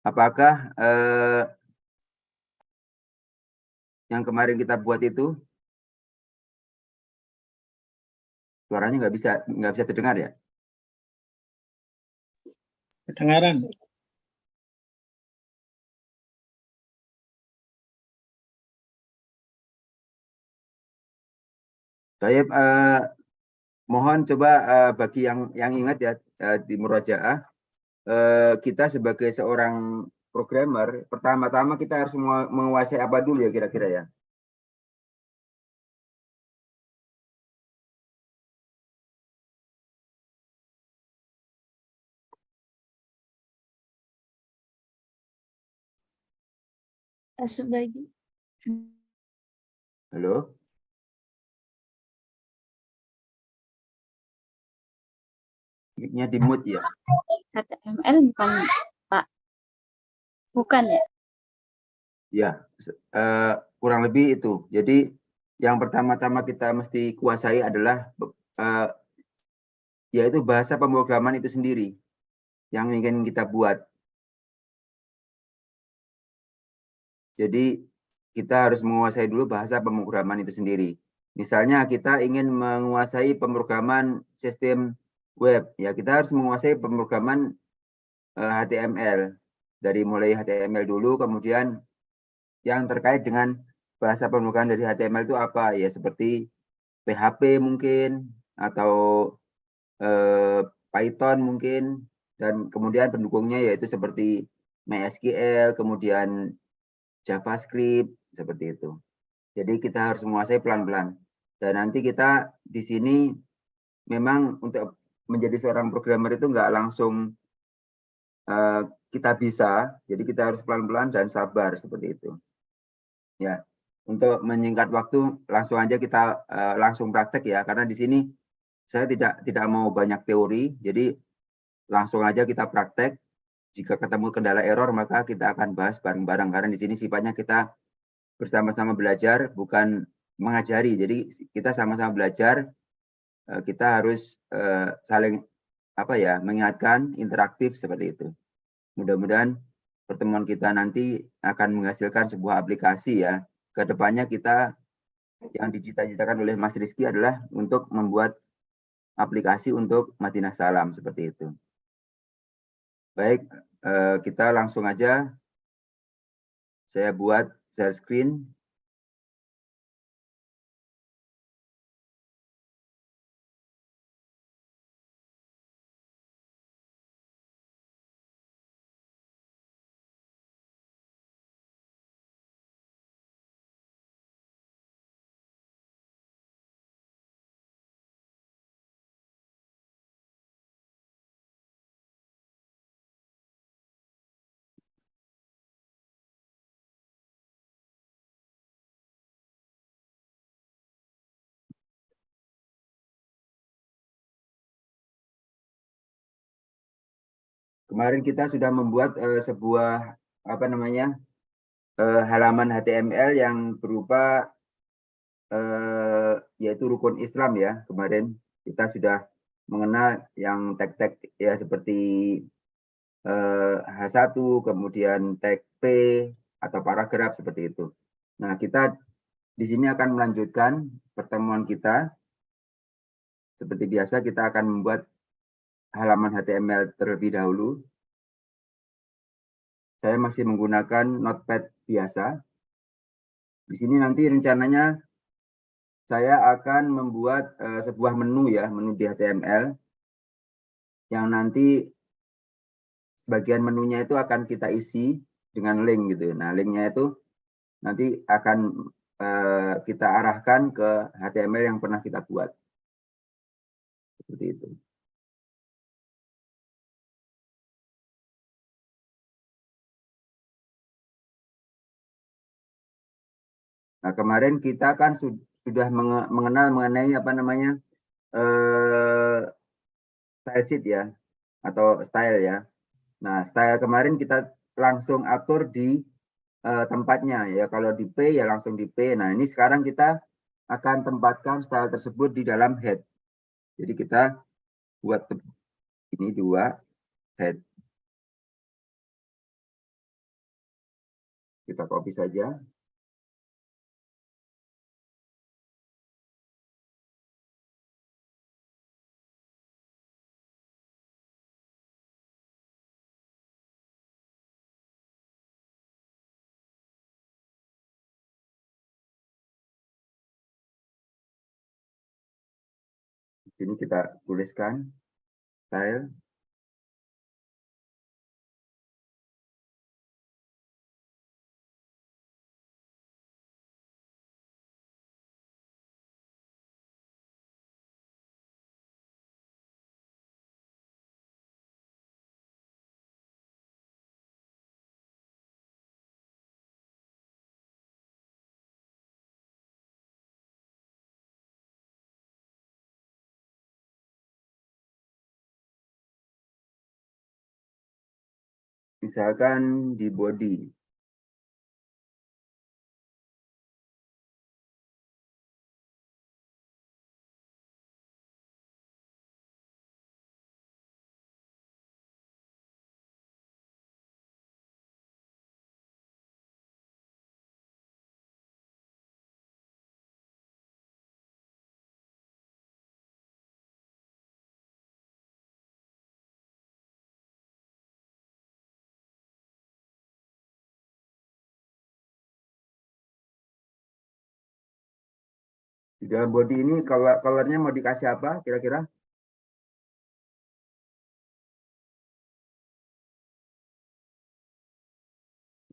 Apakah yang kemarin kita buat itu suaranya nggak bisa terdengar ya? Kedengaran. Saya mohon coba bagi yang ingat ya di murojaah, kita sebagai seorang programmer, pertama-tama kita harus menguasai apa dulu ya kira-kira ya? Sebagai Halo? Mic-nya di mute ya? HTML bukan Pak? Bukan ya? Ya, kurang lebih itu. Jadi yang pertama-tama kita mesti kuasai adalah yaitu bahasa pemrograman itu sendiri yang ingin kita buat. Jadi kita harus menguasai dulu bahasa pemrograman itu sendiri. Misalnya kita ingin menguasai pemrograman sistem web, ya kita harus menguasai pemrograman HTML. Dari mulai HTML dulu, kemudian yang terkait dengan bahasa pemrograman dari HTML itu apa? Ya seperti PHP mungkin, atau Python mungkin, dan kemudian pendukungnya yaitu seperti MySQL, kemudian JavaScript, seperti itu. Jadi kita harus menguasai pelan-pelan. Dan nanti kita di sini memang untuk menjadi seorang programmer itu nggak langsung kita bisa, jadi kita harus pelan-pelan dan sabar seperti itu. Ya, untuk menyingkat waktu, langsung aja kita langsung praktek ya, karena di sini saya tidak mau banyak teori, jadi langsung aja kita praktek. Jika ketemu kendala error, maka kita akan bahas bareng-bareng, karena di sini sifatnya kita bersama-sama belajar, bukan mengajari. Jadi kita sama-sama belajar, kita harus saling mengingatkan, interaktif seperti itu. Mudah-mudahan pertemuan kita nanti akan menghasilkan sebuah aplikasi ya. Kedepannya kita yang dicita-citakan oleh Mas Rizky adalah untuk membuat aplikasi untuk Madinah Salam seperti itu. Baik, kita langsung aja. Saya buat share screen. Kemarin kita sudah membuat sebuah halaman HTML yang berupa yaitu rukun Islam ya. Kemarin kita sudah mengenal yang tag-tag ya seperti H1, kemudian tag P atau paragraf seperti itu. Nah, kita di sini akan melanjutkan pertemuan kita. Seperti biasa kita akan membuat halaman HTML terlebih dahulu. Saya masih menggunakan notepad biasa. Di sini nanti rencananya saya akan membuat sebuah menu ya, menu di HTML yang nanti bagian menunya itu akan kita isi dengan link gitu. Nah, linknya itu nanti akan kita arahkan ke HTML yang pernah kita buat. Seperti itu. Nah, kemarin kita kan sudah mengenal mengenai style sheet ya, atau style ya. Nah, style kemarin kita langsung atur di tempatnya ya. Kalau di P ya langsung di P. Nah, ini sekarang kita akan tempatkan style tersebut di dalam head. Jadi kita buat ini 2 head. Kita copy saja. Di sini kita tuliskan style. Misalkan di body. Di dalam body ini colornya mau dikasih apa kira-kira?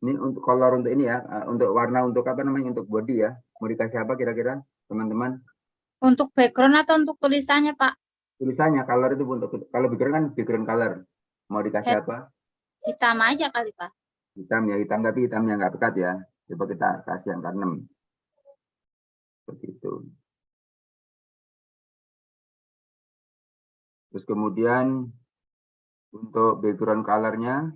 Ini untuk color untuk ini ya, untuk warna untuk apa namanya, untuk body ya. Mau dikasih apa kira-kira teman-teman? Untuk background atau untuk tulisannya, Pak? Tulisannya, color itu untuk, kalau background kan background color. Mau dikasih apa? Hitam aja kali, Pak. Hitam ya, hitam tapi hitamnya nggak pekat ya. Coba kita kasih angka 6. Seperti itu. Terus kemudian untuk background colornya,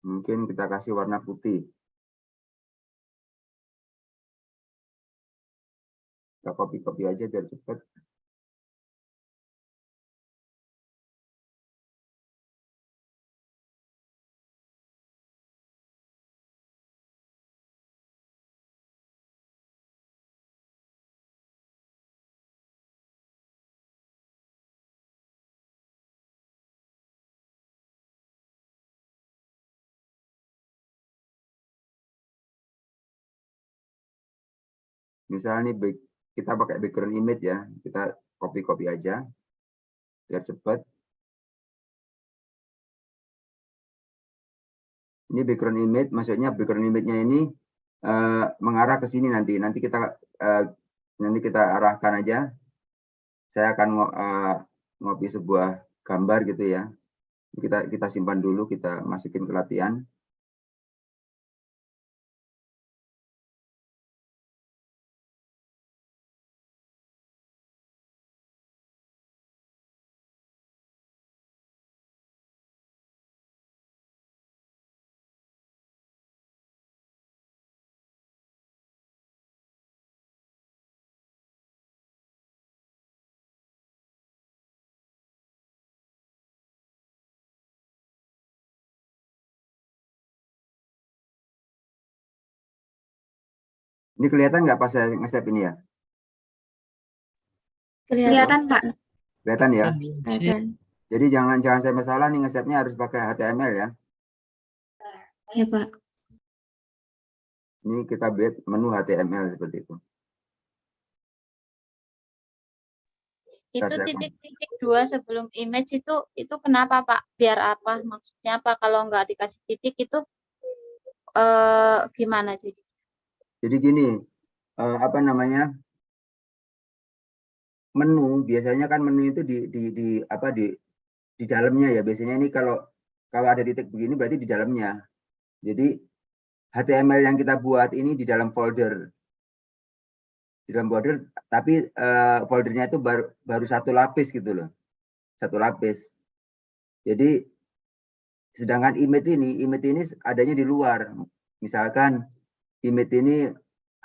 mungkin kita kasih warna putih. Kita copy-copy aja biar cepat. Misalnya nih kita pakai background image ya, kita copy-copy aja biar cepat. Ini background image, maksudnya background image-nya ini mengarah ke sini nanti. Nanti kita arahkan aja. Saya akan ngopi sebuah gambar gitu ya. Kita simpan dulu, kita masukin ke latihan. Ini kelihatan nggak pas saya nge-save ini ya? Kelihatan, Pak. Kelihatan ya? Kelihatan. Jadi jangan sampai masalah nih, nge-save-nya harus pakai HTML ya. Ya, Pak. Ini kita buat menu HTML seperti itu. Itu titik-titik 2 sebelum image itu kenapa, Pak? Biar apa? Maksudnya apa? Kalau nggak dikasih titik itu gimana jadi? Jadi gini, apa namanya? Menu biasanya kan menu itu di dalamnya ya. Biasanya ini kalau ada titik begini berarti di dalamnya. Jadi HTML yang kita buat ini di dalam folder. Di dalam folder, tapi foldernya itu baru satu lapis gitu loh. Satu lapis. Jadi sedangkan image ini adanya di luar. Misalkan image ini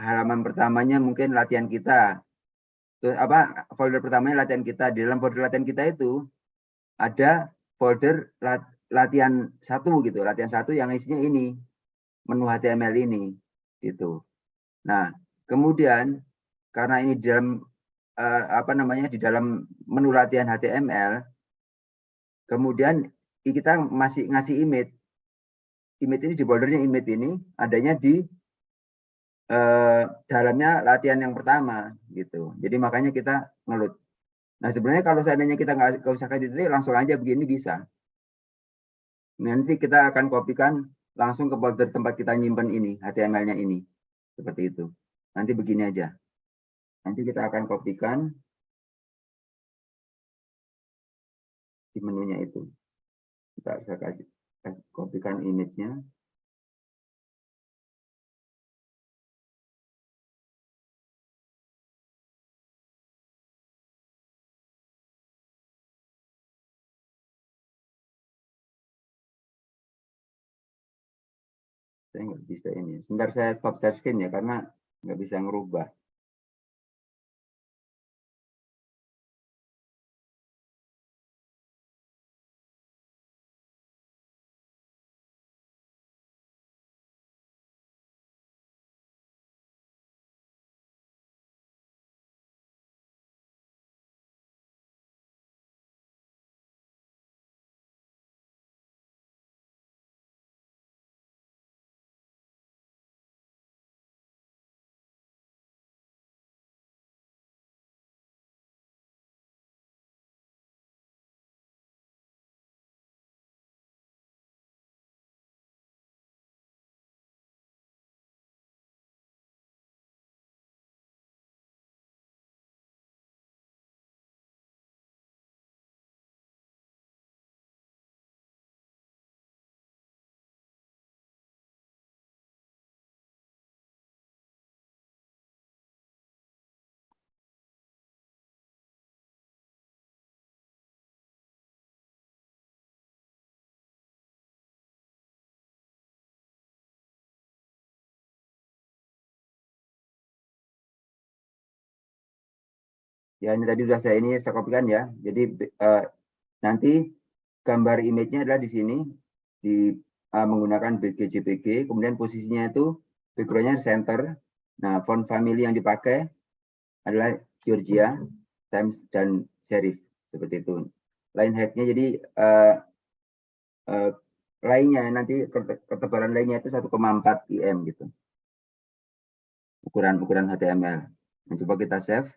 halaman pertamanya mungkin latihan kita. Terus folder pertamanya latihan kita. Di dalam folder latihan kita itu ada folder latihan 1 gitu, latihan 1 yang isinya ini, menu HTML ini gitu. Nah, kemudian karena ini di dalam di dalam menu latihan HTML, kemudian kita masih ngasih image. Image ini di foldernya image ini adanya di dalamnya latihan yang pertama gitu. Jadi makanya kita ngelut. Nah, sebenarnya kalau seandainya kita nggak usah kasih titik, langsung aja begini bisa. Nanti kita akan kopikan langsung ke folder tempat kita nyimpen ini, HTML-nya ini. Seperti itu. Nanti begini aja. Nanti kita akan kopikan di menunya itu. Kita bisa kasih kopikan image-nya. Saya nggak bisa ini. Sebentar saya stop share screen ya, karena nggak bisa ngerubah. Ya, ini tadi sudah saya kopikan ya. Jadi nanti gambar image-nya adalah di sini menggunakan BGJPG, kemudian posisinya itu background-nya center. Nah, font family yang dipakai adalah Georgia, Times dan Serif seperti itu. Line height-nya jadi lainnya nanti ketebalan lainnya itu 1,4 pm gitu. Ukuran HTML. Nah, coba kita save.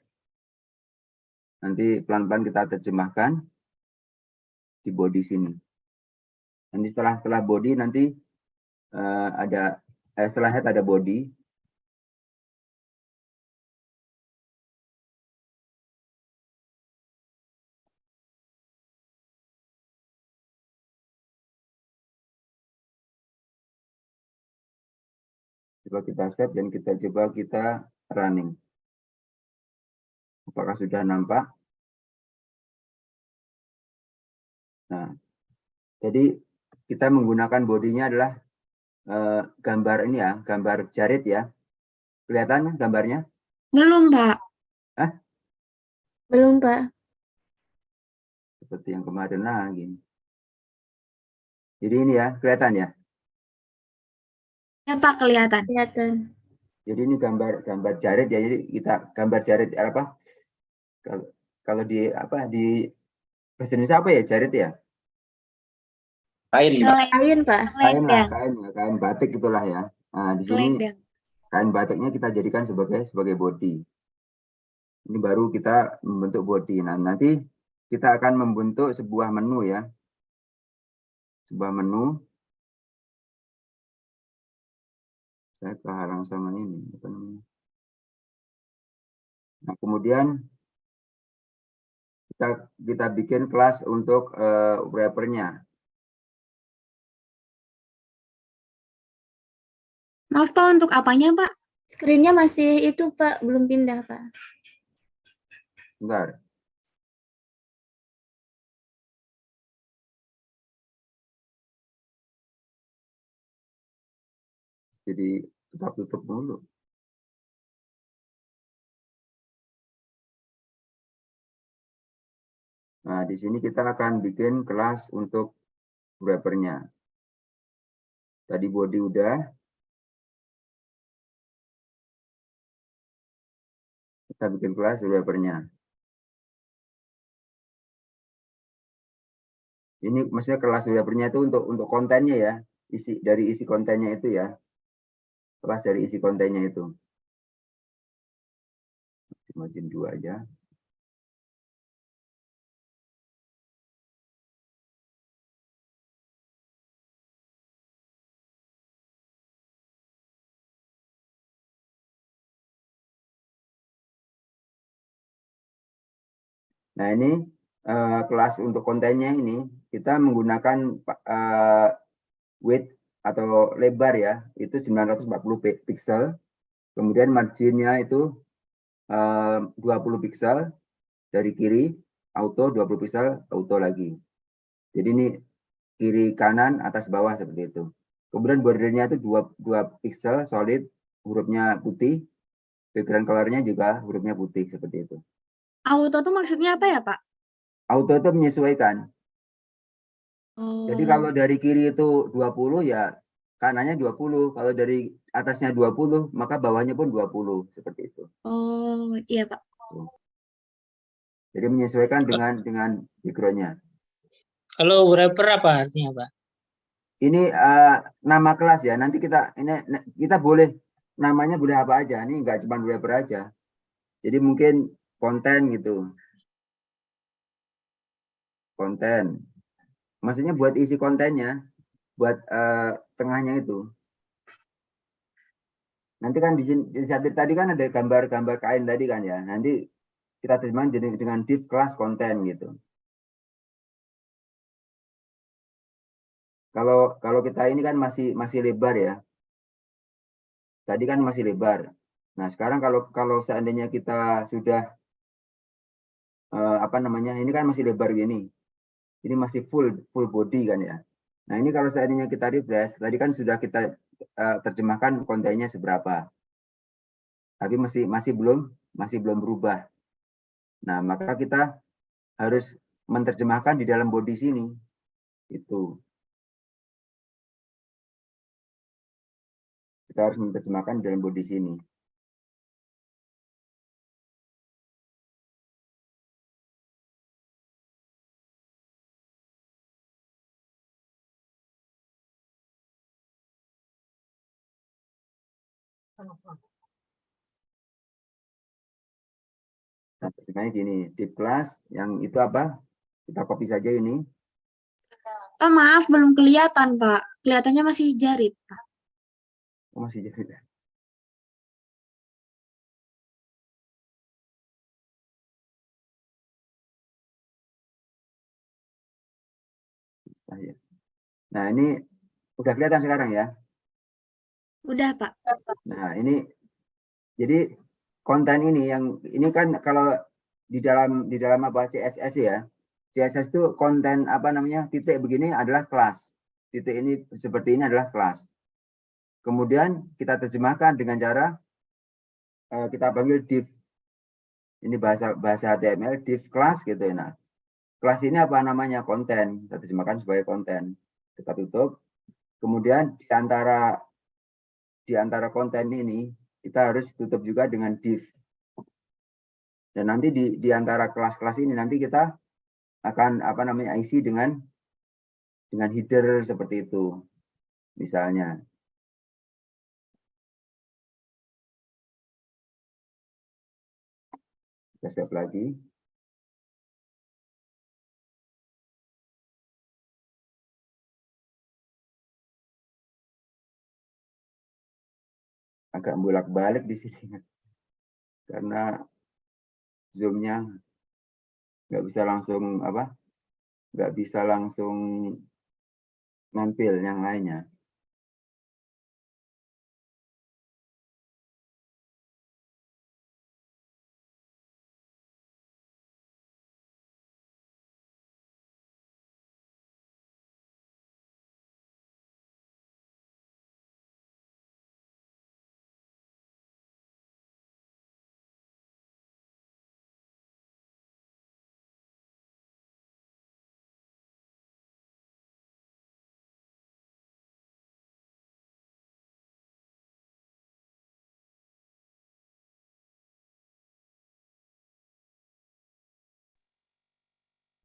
Nanti pelan-pelan kita terjemahkan di body sini. Nanti setelah body nanti setelah head ada body. Coba kita save dan kita coba kita running. Apakah sudah nampak? Nah, jadi kita menggunakan bodinya adalah gambar ini ya, gambar jarit ya. Kelihatan gambarnya? Belum, Pak. Hah? Belum, Pak. Seperti yang kemarin lagi. Jadi ini ya, kelihatan ya? Ya, Pak, kelihatan. Kelihatan. Jadi ini gambar jarit ya. Jadi kita gambar jarit apa? Kalau di bahasa Indonesia apa ya jarit ya? Kain, Pak. Kain, Pak. Kain lah, kain batik itulah ya. Nah, di sini Selendang. kain batiknya kita jadikan sebagai body. Ini baru kita membentuk body. Nah, nanti kita akan membentuk sebuah menu ya. Sebuah menu. Saya kehalang sama ini. Nah, kemudian kita bikin kelas untuk wrapper-nya. Maaf, Pak, untuk apanya, Pak? Screen-nya masih itu, Pak, belum pindah, Pak. Bentar. Jadi kita tutup dulu. Nah, di sini kita akan bikin kelas untuk wrapper-nya. Tadi body udah. Kita bikin kelas wrapper-nya. Ini maksudnya kelas wrapper-nya itu untuk kontennya ya. Dari isi kontennya itu ya. Kelas dari isi kontennya itu. Margin 2 aja. Nah, ini kelas untuk kontennya ini kita menggunakan width atau lebar ya, itu 940 pixel. Kemudian marginnya itu 20 pixel dari kiri, auto 20 pixel, auto lagi. Jadi ini kiri kanan atas bawah seperti itu. Kemudian bordernya itu 2 pixel solid, hurufnya putih, background colornya juga hurufnya putih seperti itu. Auto tuh maksudnya apa ya, Pak? Auto itu menyesuaikan. Jadi kalau dari kiri itu 20 ya kanannya 20. Kalau dari atasnya 20 maka bawahnya pun 20 seperti itu. Oh, iya, Pak. Jadi menyesuaikan dengan background-nya. Kalau wrapper apa artinya, Pak? Ini nama kelas ya. Nanti kita boleh namanya boleh apa aja. Ini nggak cuma wrapper aja. Jadi mungkin konten gitu. Konten. Maksudnya buat isi kontennya, buat tengahnya itu. Nanti kan di sini tadi kan ada gambar-gambar kain tadi kan ya. Nanti kita terjemahkan dengan div kelas konten gitu. Kalau kita ini kan masih lebar ya. Tadi kan masih lebar. Nah, sekarang kalau seandainya kita sudah apa namanya? Ini kan masih lebar gini. Ini masih full body kan ya. Nah, ini kalau seandainya kita refresh, tadi kan sudah kita terjemahkan kontennya seberapa. Tapi masih belum berubah. Nah, maka kita harus menerjemahkan di dalam body sini. Itu. Kita harus menerjemahkan di dalam body sini. Nah, sebenarnya gini, div class yang itu apa? Kita copy saja ini. Pak, maaf, belum kelihatan, Pak. Kelihatannya masih jarit, Pak. Oh, masih jadi. Nah, ini udah kelihatan sekarang ya. Udah, Pak. Nah, ini jadi konten ini kan kalau di dalam apa CSS ya. CSS itu konten apa namanya? Titik begini adalah kelas. Titik ini seperti ini adalah kelas. Kemudian kita terjemahkan dengan cara kita panggil div. Ini bahasa HTML div class gitu ya. Nah, kelas ini apa namanya? Konten. Kita terjemahkan sebagai konten. Kita tutup. Kemudian di antara konten ini kita harus tutup juga dengan div. Dan nanti di antara kelas-kelas ini nanti kita akan apa namanya isi dengan header seperti itu. Misalnya. Kita save lagi. Agak bolak-balik di sini karena zoom-nya nggak bisa langsung nampil yang lainnya.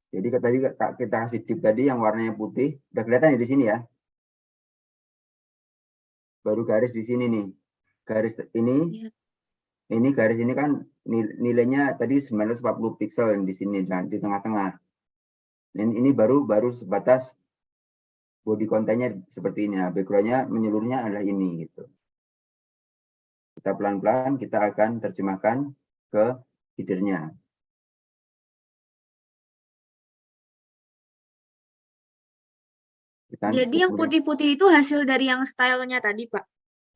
Jadi tadi kita kasih div tadi yang warnanya putih, udah kelihatan ya di sini ya. Baru garis di sini nih. Garis ini, Iya. ini garis ini kan nilainya tadi 940 pixel yang di sini dan di tengah-tengah. Dan ini baru sebatas body kontennya seperti ini. Nah, backgroundnya menyeluruhnya adalah ini gitu. Kita pelan-pelan kita akan terjemahkan ke headernya. Jadi yang putih-putih itu hasil dari yang stylenya tadi, Pak?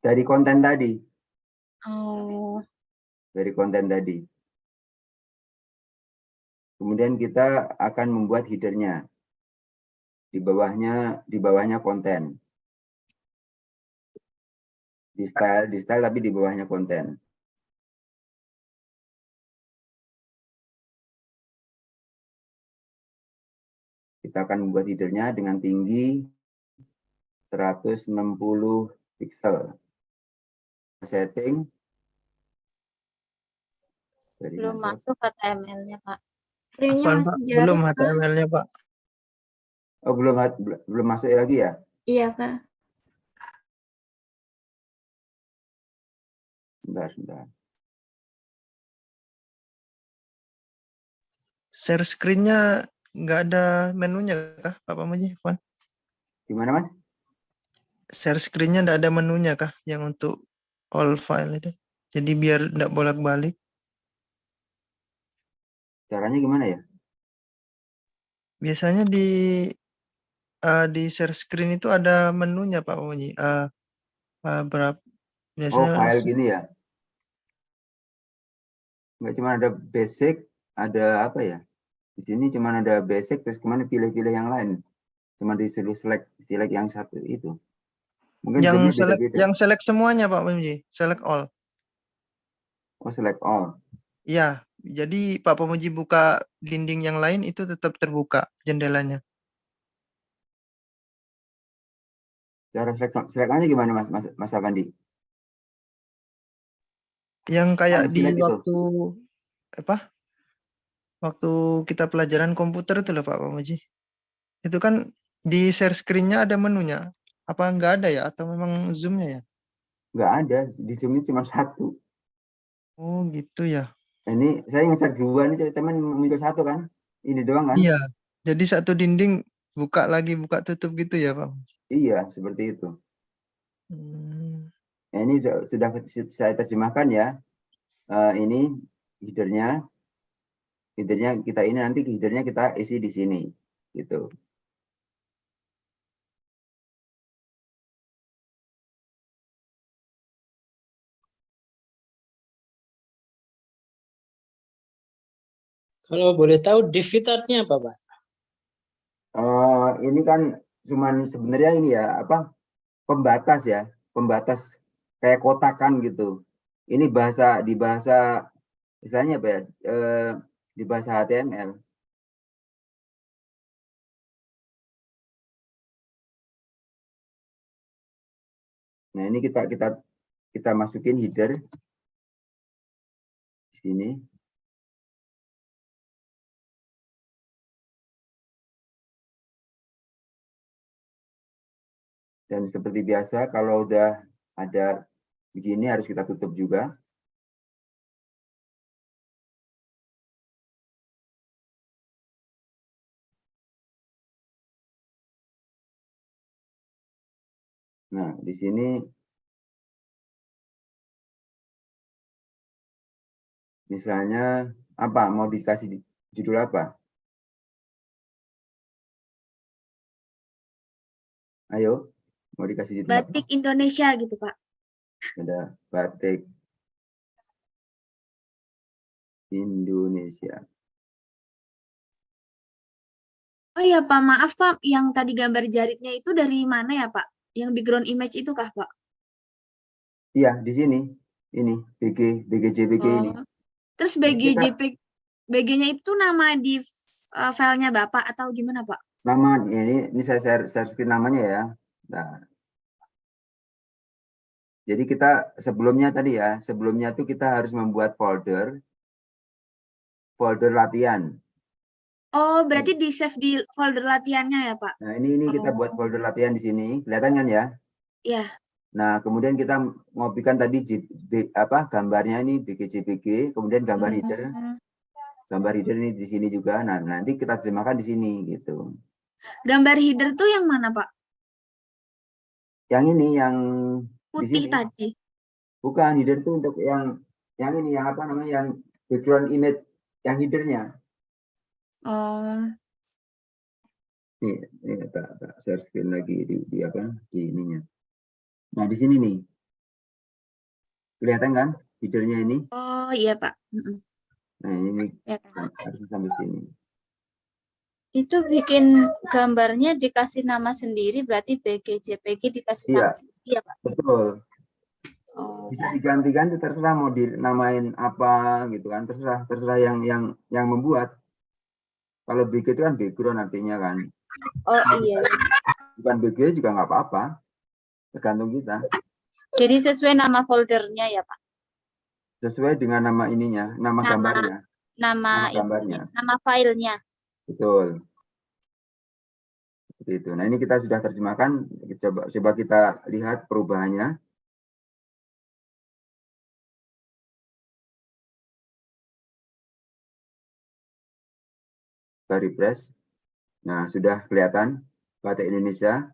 Dari konten tadi. Oh. Dari konten tadi. Kemudian kita akan membuat headernya. Di bawahnya konten. Di style tapi di bawahnya konten. Kita akan membuat headernya dengan tinggi 160 pixel. Setting. Belum masuk HTML-nya, Pak. Screen-nya Apaan, masih Pak? jarik, Belum Pak. HTML-nya, Pak. Oh, belum masuk lagi ya? Iya, Kak. Sebentar. Share screen-nya nggak ada menunya kah, Pak Pamaji? Apaan? Gimana, Mas? Share screen-nya nggak ada menunya kah yang untuk all file itu? Jadi biar nggak bolak-balik. Caranya gimana ya? Biasanya di share screen itu ada menunya, Pak Pamaji. Berapa? Oh, Biasanya file gini ya? Nggak cuma ada basic, ada apa ya? Di sini cuma ada basic, terus kemudian pilih-pilih yang lain. Cuma disuruh select yang satu itu. Mungkin yang jamnya beda-beda. select semuanya, Pak Pamaji. Select all. Oh, select all. Iya, jadi Pak Pemuji buka dinding yang lain itu tetap terbuka jendelanya. Cara select-nya gimana, Mas Avandi? Yang kayak di Select itu. waktu apa? Waktu kita pelajaran komputer itu loh Pak Pemuji. Itu kan di share screen-nya ada menunya. Apa enggak ada ya? Atau memang zoom-nya ya? Nggak ada, di Zoom ini cuma satu. Oh gitu ya. Nah, ini saya nge-share dua nih, teman muncul satu kan? Ini doang kan? Iya. Jadi satu dinding buka lagi, buka tutup gitu ya Pak? Iya, seperti itu. Hmm. Nah, ini sudah saya terjemahkan ya. Ini headernya kita ini nanti headernya kita isi di sini gitu. Kalau boleh tahu div itu artinya apa, Pak? Ini kan cuman sebenarnya ini ya apa pembatas ya, pembatas kayak kotakan gitu. Ini di bahasa misalnya apa ya, di bahasa HTML. Nah, ini kita masukin header di sini. Dan seperti biasa kalau udah ada begini harus kita tutup juga. Nah, di sini misalnya apa? Mau dikasih judul apa? Ayo, mau dikasih judul apa? Batik Indonesia gitu, Pak. Ada batik Indonesia. Oh iya, Pak. Maaf, Pak. Yang tadi gambar jaritnya itu dari mana ya, Pak? Yang background image itu kah, Pak? Iya, di sini. Ini BGJPG ini. Oh. Terus Jadi kita BG-nya itu nama di filenya Bapak atau gimana, Pak? nama ini saya share screen namanya ya. Nah, jadi kita sebelumnya tuh kita harus membuat folder latihan. Oh, berarti di-save di folder latihannya ya, Pak? Nah, ini kita buat folder latihan di sini, kelihatan kan ya? Iya. Nah, kemudian kita ngopikan tadi gambarnya ini BGJBG, kemudian gambar header. Hmm. Gambar header ini di sini juga. Nah, nanti kita terjemahkan di sini gitu. Gambar header tuh yang mana, Pak? Yang ini yang di Putih sini. tadi. Bukan, header itu untuk yang ini, yang apa namanya, yang background image, yang headernya. Oh. Ini tak share screen lagi di apa, di ininya. Nah, di sini nih. Kelihatan kan headernya ini? Oh, iya, Pak. Mm-mm. Nah, ini Ya, kan. harus sampai sini. Itu bikin gambarnya dikasih nama sendiri, berarti BGJPG dikasih Iya. nama sendiri ya, Pak? Betul. Oh. Bisa diganti-ganti, terserah mau dinamain apa gitu kan, terserah yang membuat. Kalau BG itu kan background artinya kan. Oh iya. Bukan BG juga nggak apa-apa, tergantung kita. Jadi sesuai nama foldernya ya, Pak? Sesuai dengan nama ininya, nama gambarnya. Nama gambarnya. nama filenya. Betul. Seperti itu. Nah, ini kita sudah terjemahkan. Coba kita lihat perubahannya. Kita refresh. Nah, sudah kelihatan batik Indonesia.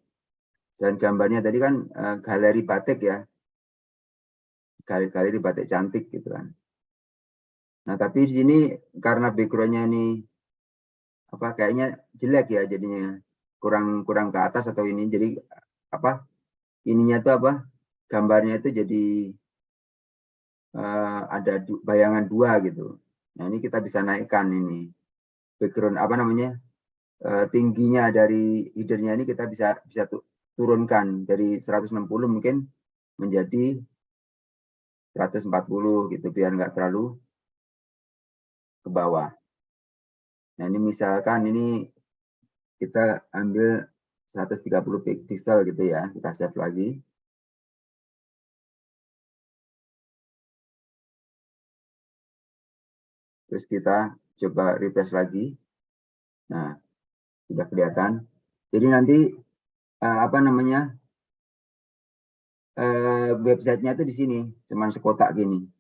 Dan gambarnya tadi kan galeri batik ya. Galeri batik cantik gitu kan. Nah, tapi di sini karena backgroundnya ini apa kayaknya jelek ya, jadinya kurang ke atas atau ini, jadi apa ininya tuh apa gambarnya itu jadi ada bayangan dua gitu. Nah, ini kita bisa naikkan ini background apa namanya tingginya dari headernya ini kita bisa turunkan dari 160 mungkin menjadi 140 gitu biar nggak terlalu ke bawah. Nah, ini misalkan ini kita ambil 130 pixel gitu ya, kita save lagi. Terus kita coba refresh lagi. Nah, sudah kelihatan. Jadi nanti apa namanya websitenya itu di sini, cuman sekotak gini.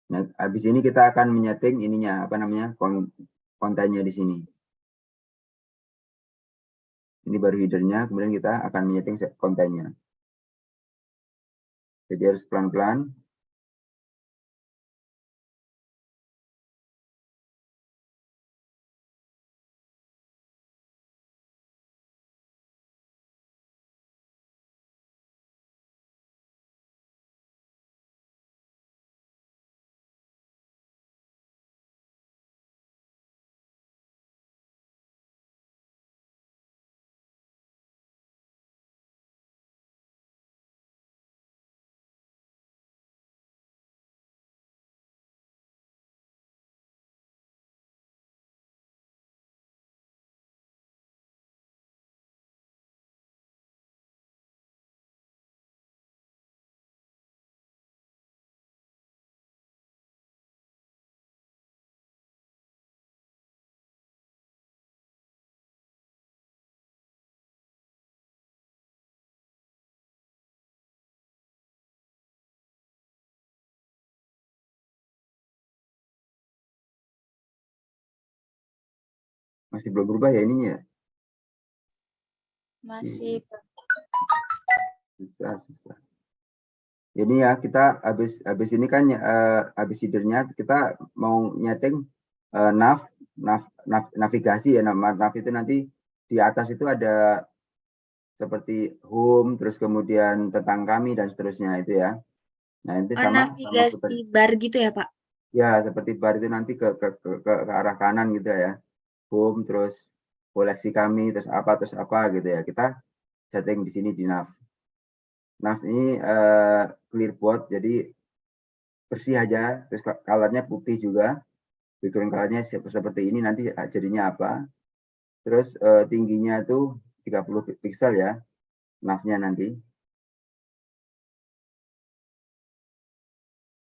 Nah, habis ini kita akan menyeting ininya apa namanya kontennya di sini. Ini baru headernya, kemudian kita akan menyeting kontennya. Jadi harus pelan-pelan. Masih belum berubah ya ininya. Masih. Susah. Jadi ya kita habis ini kan habis headernya kita mau nyeting navigasi ya, nav itu nanti di atas itu ada seperti home, terus kemudian tentang kami dan seterusnya itu ya. Nah, itu sama navigasi bar gitu ya, Pak? ya, seperti bar itu nanti ke arah kanan gitu ya. Home, terus koleksi kami, terus apa gitu ya. Kita setting di sini di nav. Nav ini clearboard, jadi bersih aja, terus colornya putih juga. Background colornya seperti ini, nanti jadinya apa. Terus tingginya itu 30 pixel ya, navnya nanti.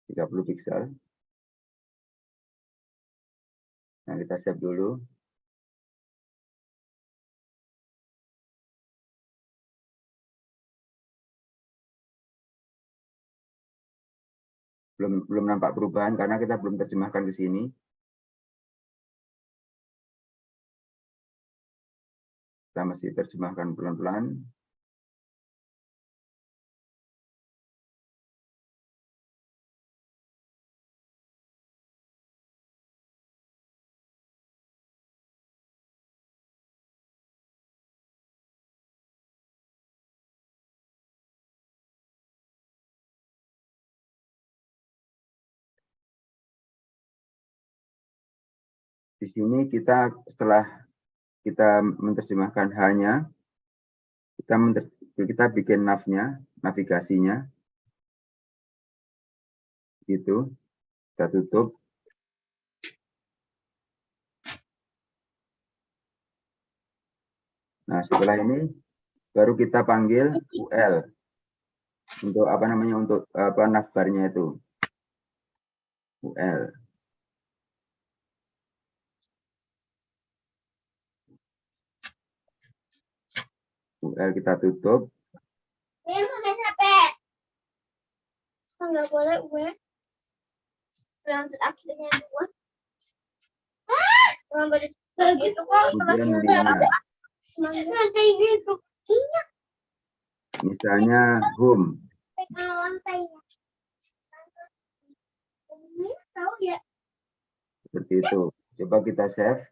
30 pixel. Nah, kita save dulu. Belum nampak perubahan karena kita belum terjemahkan ke sini. Kita masih terjemahkan pelan-pelan. Di sini kita setelah kita menerjemahkan hanya, kita bikin navnya, navigasinya, gitu. Kita tutup. Nah, setelah ini baru kita panggil UL untuk apa namanya, untuk apa navbarnya itu UL. UL kita tutup. Nggak boleh gue akhirnya gue gitu kok Kemudian mulainya. nanti gitu Misalnya home. tahu ya. Seperti itu. Coba kita save.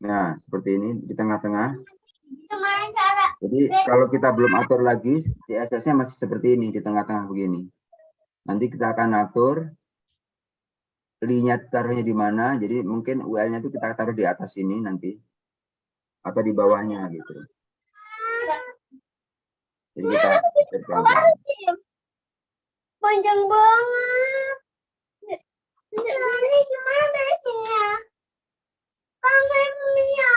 Nah, seperti ini di tengah-tengah. Jadi kalau kita belum atur lagi, CSS-nya masih seperti ini di tengah-tengah begini. Nanti kita akan atur li-nya taruhnya di mana. Jadi mungkin UL-nya itu kita taruh di atas ini nanti atau di bawahnya gitu. Jadi kita panjang banget. Ini gimana beresinnya? Kan saya punya.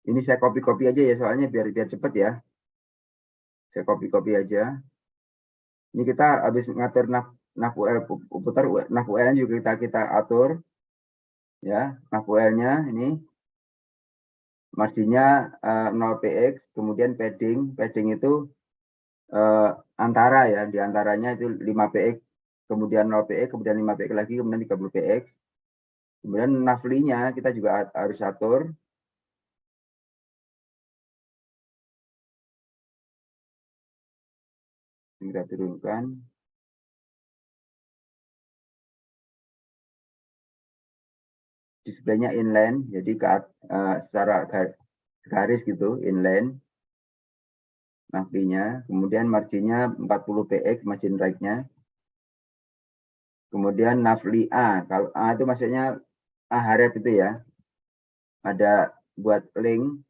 Ini saya copy-copy aja ya, soalnya biar cepat ya. Saya copy-copy aja. Ini kita habis ngatur nav UL putar, nav UL juga kita atur ya. Nav UL-nya ini marginnya 0px, kemudian padding itu antara ya, di antaranya itu 5px, kemudian 0px, kemudian 5px lagi, kemudian 30px. Kemudian navli-nya kita juga harus atur. Kita turunkan. Displaynya inline, jadi secara garis gitu, inline. Navli-nya, kemudian marginnya 40px, margin right-nya. Kemudian navli A, kalau A itu maksudnya A harep itu ya. Ada buat link,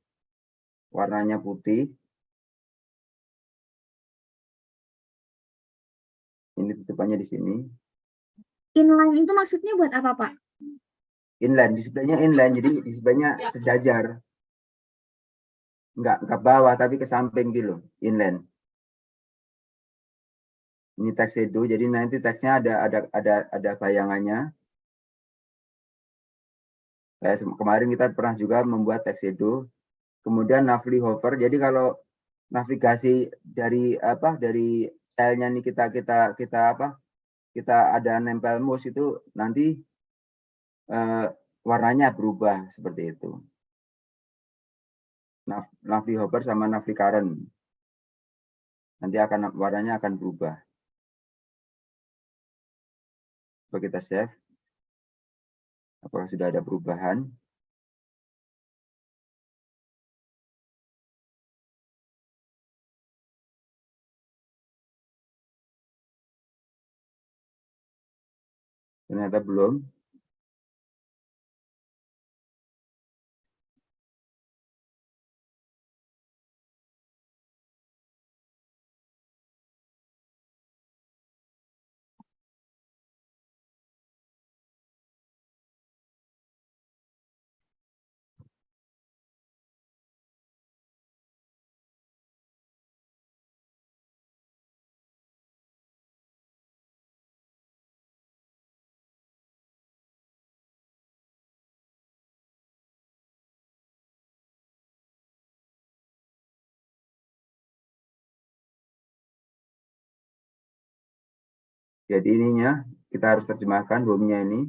warnanya putih. Ini tutupannya di sini. Inline itu maksudnya buat apa, Pak? Inline, displaynya inline, jadi displaynya sejajar. Enggak ke bawah, tapi ke samping gitu, inline. Ini teks shadow, jadi nanti teksnya ada bayangannya. Kayak kemarin kita pernah juga membuat teks shadow. Kemudian navigasi hover. Jadi kalau navigasi dari stylenya nih kita ada nempel mouse itu nanti warnanya berubah seperti itu. Navigasi hover sama navigasi current. Nanti warnanya akan berubah. Coba kita save. Apakah sudah ada perubahan? Ternyata belum. Jadi ininya kita harus terjemahkan home-nya ini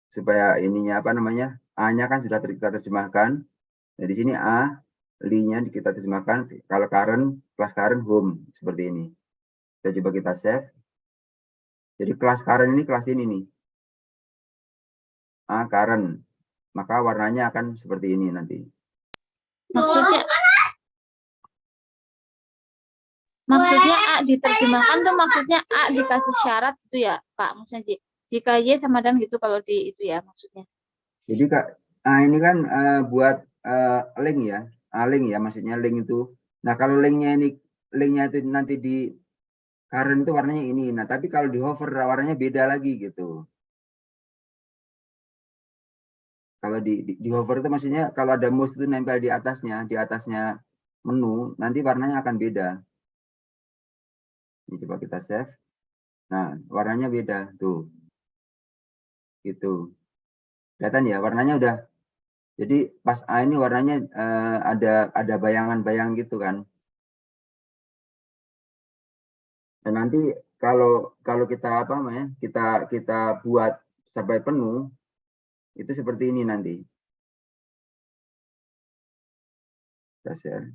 supaya ininya A-nya kan sudah kita terjemahkan. Nah, di sini A, li-nya kita terjemahkan. Kalau current, kelas current home seperti ini. Kita coba kita save. Jadi kelas current ini kelas ini nih. A current. Maka warnanya akan seperti ini nanti. Maksudnya A diterjemahkan tuh maksudnya A dikasih syarat gitu ya, Pak. Maksudnya jika Y sama dan gitu kalau di itu ya maksudnya. Jadi Kak, ini kan buat link ya. Link ya, maksudnya link itu. Nah, kalau linknya itu nanti di current itu warnanya ini. Nah, tapi kalau di hover warnanya beda lagi gitu. Kalau di hover itu maksudnya kalau ada mouse itu nempel di atasnya menu, nanti warnanya akan beda. Ini coba kita save. Nah, warnanya beda tuh. Gitu. Kelihatan ya, warnanya udah. Jadi pas A ini warnanya ada bayangan-bayangan gitu kan. Dan nanti kalau kita kita buat sampai penuh itu seperti ini nanti. Kita share.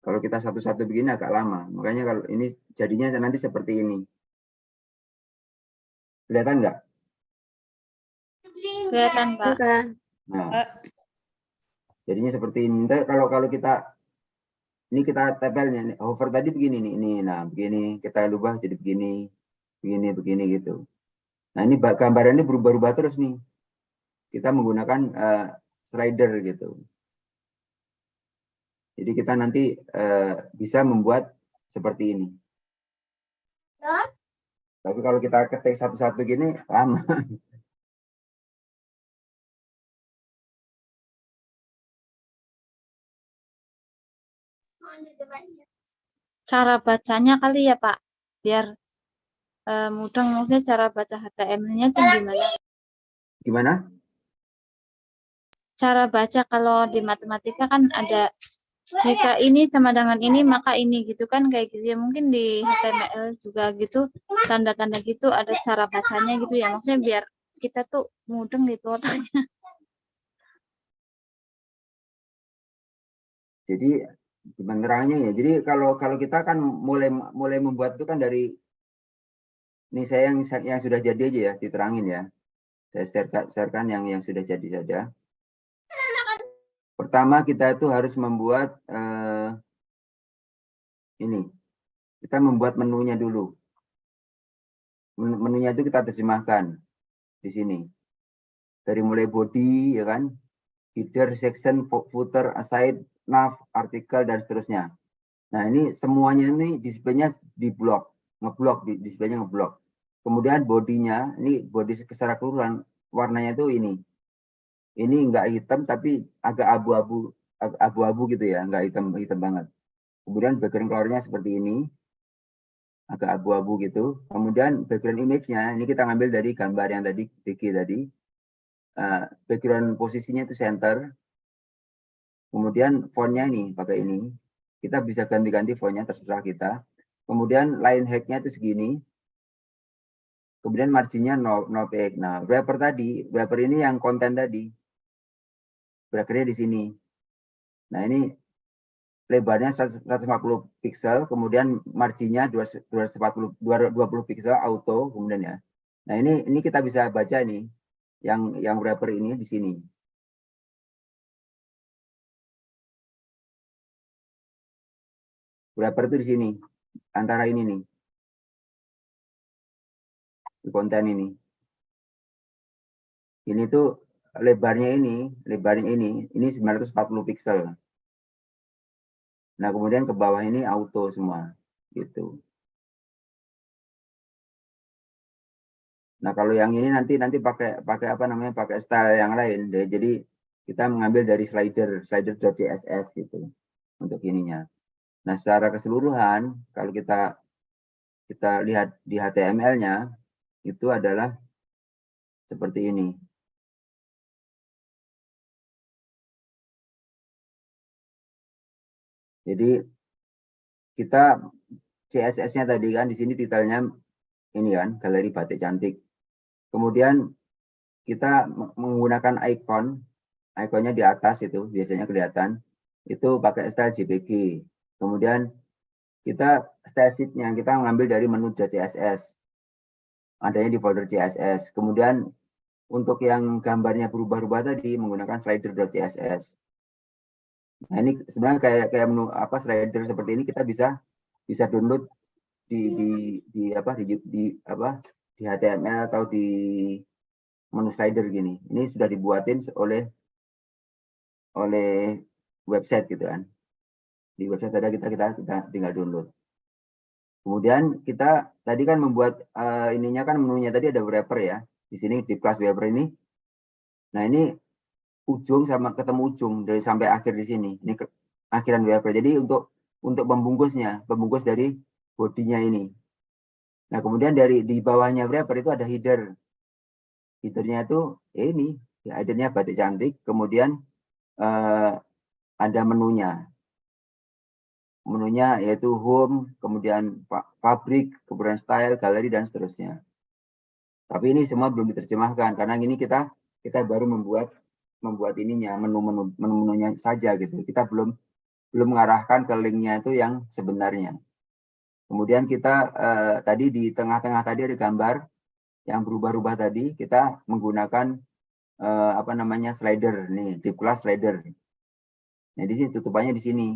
Kalau kita satu-satu begini agak lama. Makanya kalau ini jadinya nanti seperti ini. Kelihatan nggak? Kelihatan, Pak. Nah, jadinya seperti ini. Nanti kalau kita ini kita tempelnya, hover tadi begini nih, ini, nah begini kita ubah jadi begini gitu. Nah ini gambarannya berubah-ubah terus nih. Kita menggunakan slider gitu. Jadi kita nanti bisa membuat seperti ini. Tapi kalau kita ketik satu-satu gini lama. Cara bacanya kali ya, Pak. Biar mudah maksudnya cara baca HTML-nya itu gimana? Gimana? Cara baca kalau di matematika kan ada jika ini sama dengan ini maka ini gitu kan kayak gitu ya, mungkin di HTML juga gitu tanda-tanda gitu ada cara bacanya gitu ya, maksudnya biar kita tuh mudeng gitu otaknya. Jadi penerangnya ya. Jadi kalau kita kan mulai membuat itu kan dari ini saya yang sudah jadi aja ya, diterangin ya. Saya sharekan yang sudah jadi saja. Pertama kita itu harus membuat ini. Kita membuat menunya dulu. Menunya itu kita terjemahkan di sini. Dari mulai body ya kan, header, section, footer, aside, nav, artikel dan seterusnya. Nah, ini semuanya ini display-nya diblok, ngeblok, display-nya ngeblok. Kemudian bodinya, ini body secara keseluruhan warnanya itu ini. Ini enggak hitam tapi agak abu-abu gitu ya, enggak hitam banget. Kemudian background color-nya seperti ini, agak abu-abu gitu. Kemudian background image-nya ini kita ngambil dari gambar yang tadi BG tadi. Background posisinya itu center. Kemudian font-nya ini pakai ini. Kita bisa ganti-ganti font-nya terserah kita. Kemudian line height-nya itu segini. Kemudian marginnya 0 px. Nah, wrapper tadi, wrapper ini yang konten tadi. Wrappernya di sini. Nah, ini lebarnya 150 pixel, kemudian marginnya 220 pixel auto, kemudian ya. Nah, ini kita bisa baca nih, yang wrapper ini di sini. Wrapper itu di sini, antara ini nih. Di konten ini. Ini tuh lebarnya ini 940 pixel. Nah, kemudian ke bawah ini auto semua, gitu. Nah, kalau yang ini nanti pakai apa namanya, pakai style yang lain. Jadi kita mengambil dari slider.css gitu untuk ininya. Nah, secara keseluruhan kalau kita lihat di HTML-nya itu adalah seperti ini. Jadi kita CSS-nya tadi kan di sini titelnya ini kan, galeri batik cantik. Kemudian kita menggunakan ikonnya di atas itu biasanya kelihatan, itu pakai style JPG. Kemudian kita style sheet-nya kita mengambil dari menu CSS, adanya di folder CSS. Kemudian untuk yang gambarnya berubah-ubah tadi menggunakan slider.css. Nah, ini sebenarnya kayak menu apa slider seperti ini kita bisa download di HTML atau di menu slider gini. Ini sudah dibuatin oleh website gitu kan. Di website ada kita tinggal download. Kemudian kita tadi kan membuat ininya kan menunya tadi ada wrapper ya. Di sini di kelas wrapper ini. Nah, ini ujung sama ketemu ujung dari sampai akhir di sini. Ini akhiran wrapper. Jadi untuk pembungkus dari bodinya ini. Nah, kemudian di bawahnya wrapper itu ada header. Headernya itu ini, ya, headernya batik cantik. Kemudian ada menunya. Menunya yaitu home, kemudian pabrik, kemudian style, galeri dan seterusnya. Tapi ini semua belum diterjemahkan karena ini kita baru membuat ininya menu-menunya saja gitu. Kita belum mengarahkan ke linknya itu yang sebenarnya. Kemudian kita tadi di tengah-tengah tadi ada gambar yang berubah-ubah tadi, kita menggunakan apa namanya slider nih, tip class slider. Nah, di sini tutupannya di sini.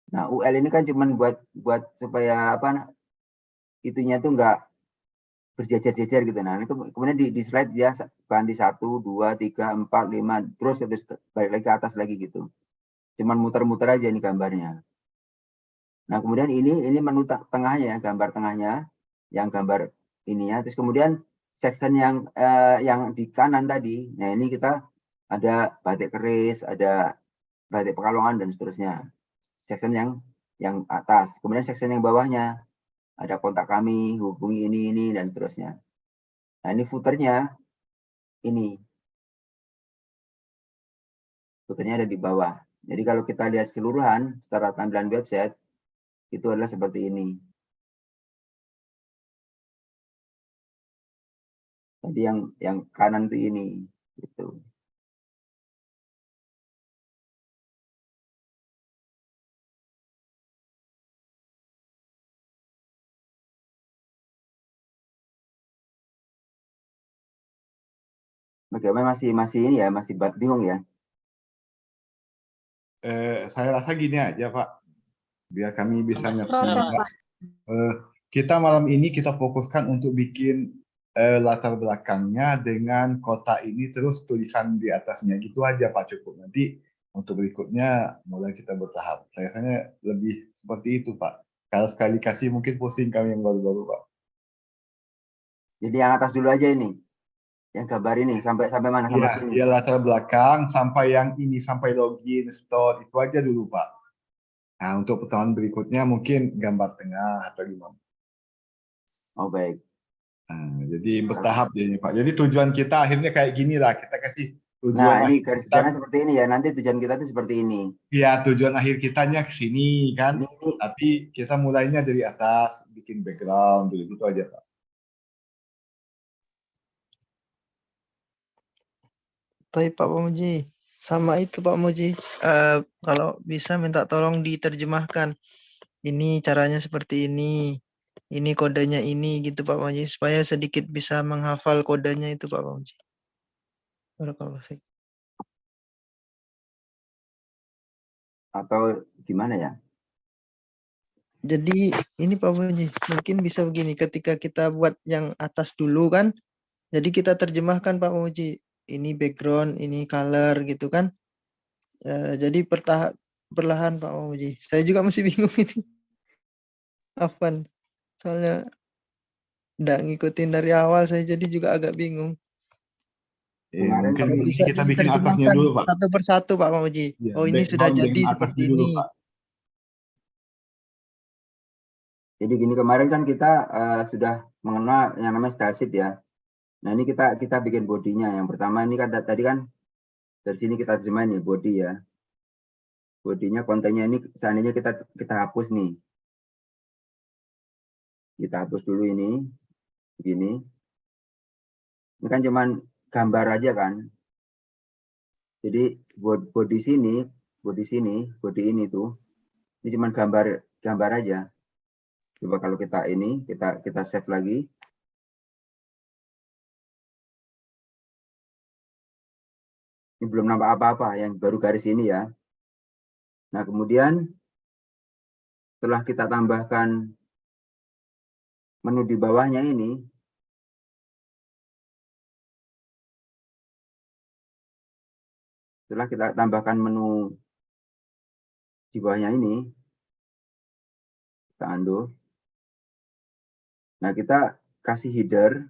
Nah, UL ini kan cuma buat supaya apa itunya tuh enggak berjejer-jejer gitu. Nah, itu kemudian di slide dia ganti 1, 2, 3, 4, 5 terus balik lagi ke atas lagi gitu. Cuman muter-muter aja ini gambarnya. Nah, kemudian ini menu tengahnya, gambar tengahnya, yang gambar ininya. Terus kemudian section yang di kanan tadi. Nah, ini kita ada batik keris, ada batik Pekalongan dan seterusnya. Section yang atas. Kemudian section yang bawahnya ada kontak kami, hubungi ini dan seterusnya. Nah, ini footernya ini. Footernya ada di bawah. Jadi kalau kita lihat keseluruhan secara tampilan website itu adalah seperti ini. Tadi yang kanan itu ini gitu. Bagaimana masih ini ya, masih bingung ya? Saya rasa gini aja Pak, biar kami bisa ngerti. Proses, Pak. Kita malam ini kita fokuskan untuk bikin latar belakangnya dengan kota ini terus tulisan di atasnya gitu aja Pak, cukup. Nanti untuk berikutnya mulai kita bertahap. Saya rasanya lebih seperti itu Pak. Kalau sekali kasih mungkin pusing kami yang baru-baru Pak. Jadi yang atas dulu aja ini. Yang gambar ini sampai mana? Iya, ya latar belakang sampai yang ini sampai login, store itu aja dulu Pak. Nah, untuk pertemuan berikutnya mungkin gambar tengah atau gimana. Oh baik. Nah, jadi bertahap jadinya Pak. Jadi tujuan kita akhirnya kayak gini lah. Kita kasih tujuan Nah, ini akhir garis kita. besarnya seperti ini ya. Nanti tujuan kita tuh seperti ini. Ya, tujuan akhir kitanya ke sini kan. Ini Tapi kita mulainya dari atas, bikin background, gitu aja Pak. Tapi Pak Muji, sama itu Pak Muji. Kalau bisa minta tolong diterjemahkan. Ini caranya seperti ini kodenya ini gitu Pak Muji, supaya sedikit bisa menghafal kodenya itu Pak Muji. Barakallahu fiik. atau gimana ya? Jadi ini Pak Muji, mungkin bisa begini, ketika kita buat yang atas dulu kan, jadi kita terjemahkan Pak Muji, ini background, ini color gitu kan. Jadi perlahan Pak Muji. Saya juga masih bingung ini. Afwan, soalnya nggak ngikutin dari awal, saya jadi juga agak bingung. Kemarin Mungkin Kalau ini bisa kita bikin atasnya diterjemahkan dulu Pak. satu persatu Pak Muji. Ya, Oh ini sudah background jadi dengan seperti atasnya dulu ini. Pak. Jadi gini, kemarin kan kita sudah mengenal yang namanya style sheet ya. Nah, ini kita bikin bodinya. Yang pertama ini kan tadi kan dari sini kita terjemahin ya body ya. Bodinya kontennya ini seandainya kita hapus nih. Kita hapus dulu ini. Begini. Ini kan cuman gambar aja kan. Jadi body ini tuh ini cuman gambar aja. Coba kalau kita kita save lagi. Ini belum nampak apa-apa, yang baru garis ini ya. Nah, kemudian setelah kita tambahkan menu di bawahnya ini, setelah kita tambahkan menu di bawahnya ini, kita undo. Nah, kita kasih header,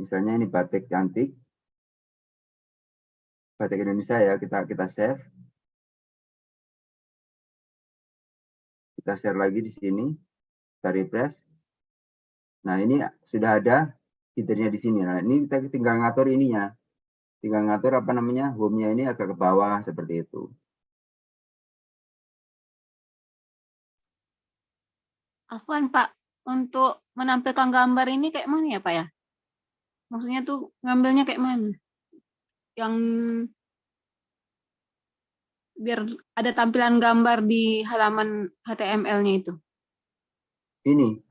misalnya ini batik cantik, batik Indonesia ya, kita save. Kita share lagi di sini, kita refresh. Nah, ini sudah ada headernya di sini. Nah, ini kita tinggal ngatur ininya. Tinggal ngatur apa namanya, home-nya ini agak ke bawah seperti itu. Afwan Pak, untuk menampilkan gambar ini kayak mana ya Pak ya? Maksudnya tuh ngambilnya kayak mana? Yang biar ada tampilan gambar di halaman HTML-nya itu. Ini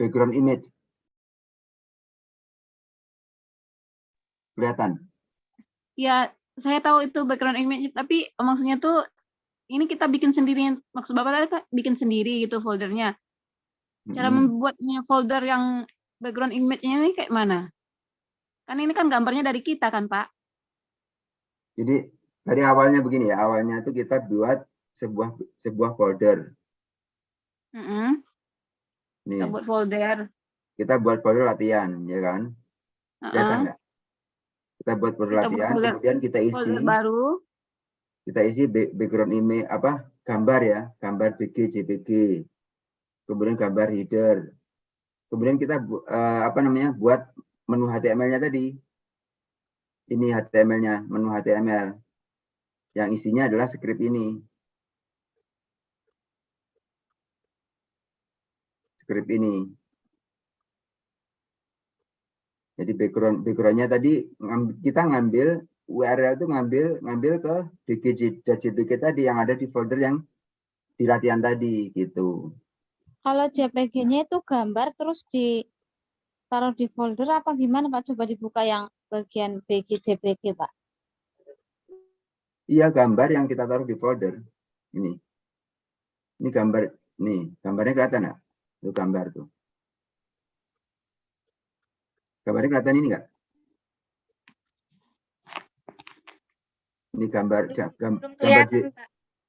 background image. Kelihatan? Ya, saya tahu itu background image, tapi maksudnya tuh ini kita bikin sendiri. Maksud Bapak tadi kan bikin sendiri gitu foldernya. Cara membuatnya folder yang background image-nya ini kayak mana? Kan ini kan gambarnya dari kita kan, Pak? Jadi dari awalnya begini ya, awalnya itu kita buat sebuah folder. Nih. Kita buat folder. Kita buat folder latihan, ya kan? Kelihatan nggak? Kita buat folder latihan, kemudian kita isi folder baru. Kita isi background image gambar ya, gambar BG, JPG, kemudian gambar header. Kemudian kita buat menu HTML-nya tadi. Ini HTML-nya, menu HTML. Yang isinya adalah script ini. Script ini. Jadi background-nya tadi kita ngambil URL itu ngambil ke JPG tadi yang ada di folder yang di latihan tadi gitu. Kalau JPG-nya itu gambar terus ditaruh di folder apa gimana Pak? Coba dibuka yang bagian BG JPG Pak. Iya, gambar yang kita taruh di folder. Ini gambar, nih gambarnya kelihatan nggak? Itu gambar tuh. Gambarnya kelihatan ini nggak? Ini gambar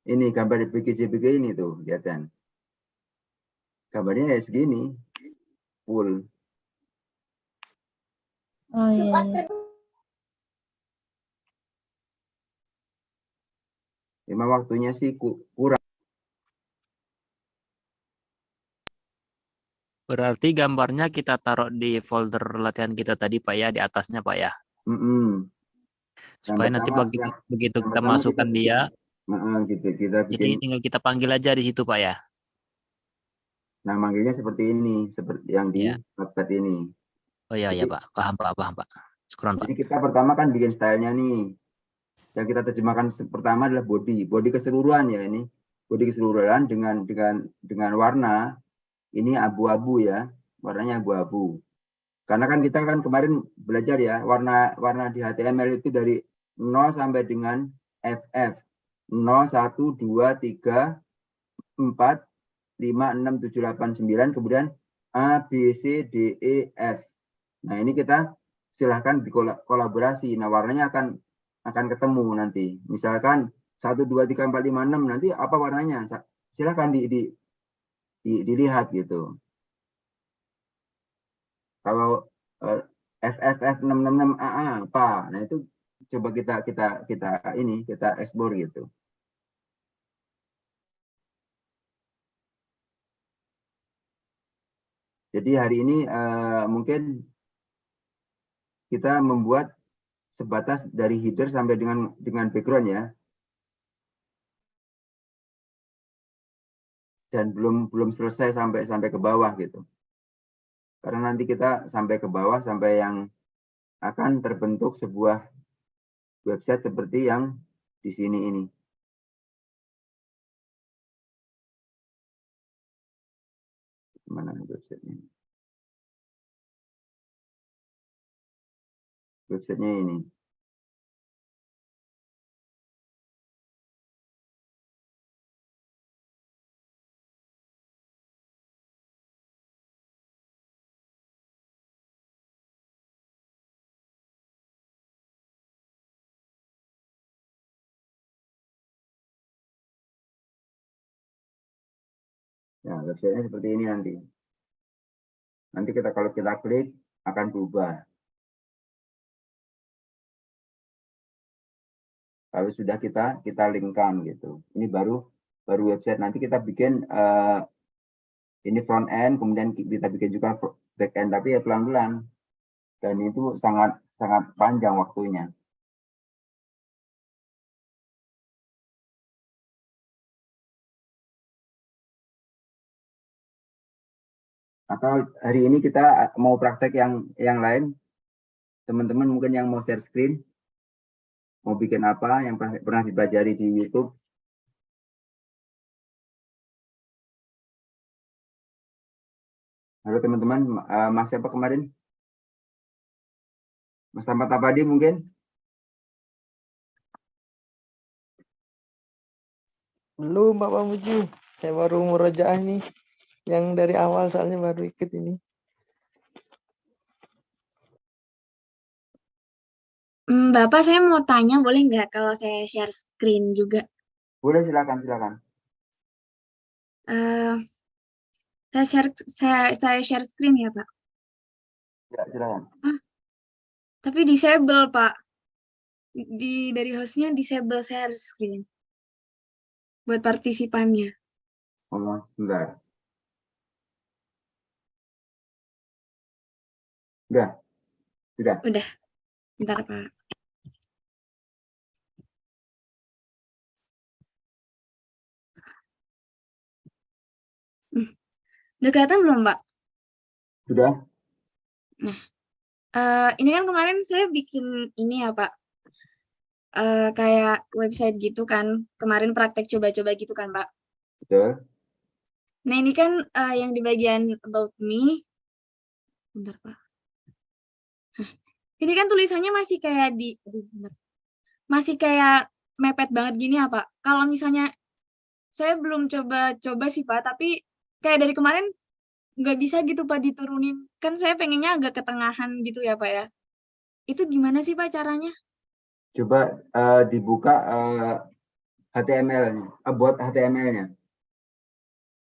ini gambar JPG ini tuh, kelihatan. Gambarnya ya segini, full. Oh iya. Memang waktunya sih kurang. Berarti gambarnya kita taruh di folder latihan kita tadi Pak ya, di atasnya Pak ya. Mm-mm. Yang Supaya nanti pertama, begitu yang kita pertama masukkan dia, gitu, kita jadi bikin. tinggal kita panggil aja di situ Pak ya. Nah, manggilnya seperti ini, seperti yang di Iya. Notepad ini. Oh iya ya Jadi- Pak, paham Pak. Syukuran Pak. Jadi kita pertama kan bikin stylenya nih. Yang kita terjemahkan pertama adalah body keseluruhan ya ini. Body keseluruhan dengan warna ini abu-abu ya, warnanya abu-abu. Karena kan kita kan kemarin belajar ya, warna di HTML itu dari 0 sampai dengan FF. 0, 1, 2, 3, 4, 5, 6, 7, 8, 9, kemudian A, B, C, D, E, F. Nah, ini kita silahkan dikolaborasi. Nah, warnanya akan ketemu nanti. Misalkan 1, 2, 3, 4, 5, 6, nanti apa warnanya? Silahkan dilihat gitu. Kalau FFF666 AA apa? Nah, itu coba kita ekspor gitu. Jadi hari ini mungkin kita membuat sebatas dari header sampai dengan background ya. Dan belum selesai sampai ke bawah gitu. Karena nanti kita sampai ke bawah sampai yang akan terbentuk sebuah website seperti yang di sini ini. Mana websitenya? Websitenya ini. Ya, websitenya seperti ini nanti. Nanti kalau kita klik akan berubah. Kalau sudah kita linkkan gitu. Ini baru website. Nanti kita bikin ini front end, kemudian kita bikin juga back end, tapi ya pelan-pelan. Dan itu sangat panjang waktunya. Atau hari ini kita mau praktek yang lain, teman-teman mungkin yang mau share screen, mau bikin apa yang pernah dipelajari di YouTube. Halo teman-teman, Mas siapa kemarin? Mas Tampat Abadi mungkin? Belum Pak Pamuji, saya baru murojaah nih. Yang dari awal soalnya baru ikut ini. Bapak, saya mau tanya, boleh nggak kalau saya share screen juga? Boleh, silakan. Saya share screen ya, Pak. Ya, silakan. Tapi disable, Pak. Dari hostnya disable share screen buat partisipannya. Oh, sebentar. Sudah. Udah. Bentar, Pak. Udah kelihatan belum, Pak? Sudah. Ini kan kemarin saya bikin ini ya, Pak. Kayak website gitu kan. Kemarin praktek coba-coba gitu kan, Pak. Betul. Nah, ini kan yang di bagian About Me. Bentar, Pak. Ini kan tulisannya masih kayak masih kayak mepet banget gini ya, Pak. Kalau misalnya saya belum coba-coba sih, Pak, tapi kayak dari kemarin nggak bisa gitu, Pak, diturunin. Kan saya pengennya agak ketengahan gitu ya, Pak ya. Itu gimana sih, Pak, caranya? Coba dibuka HTML-nya, buat HTML-nya.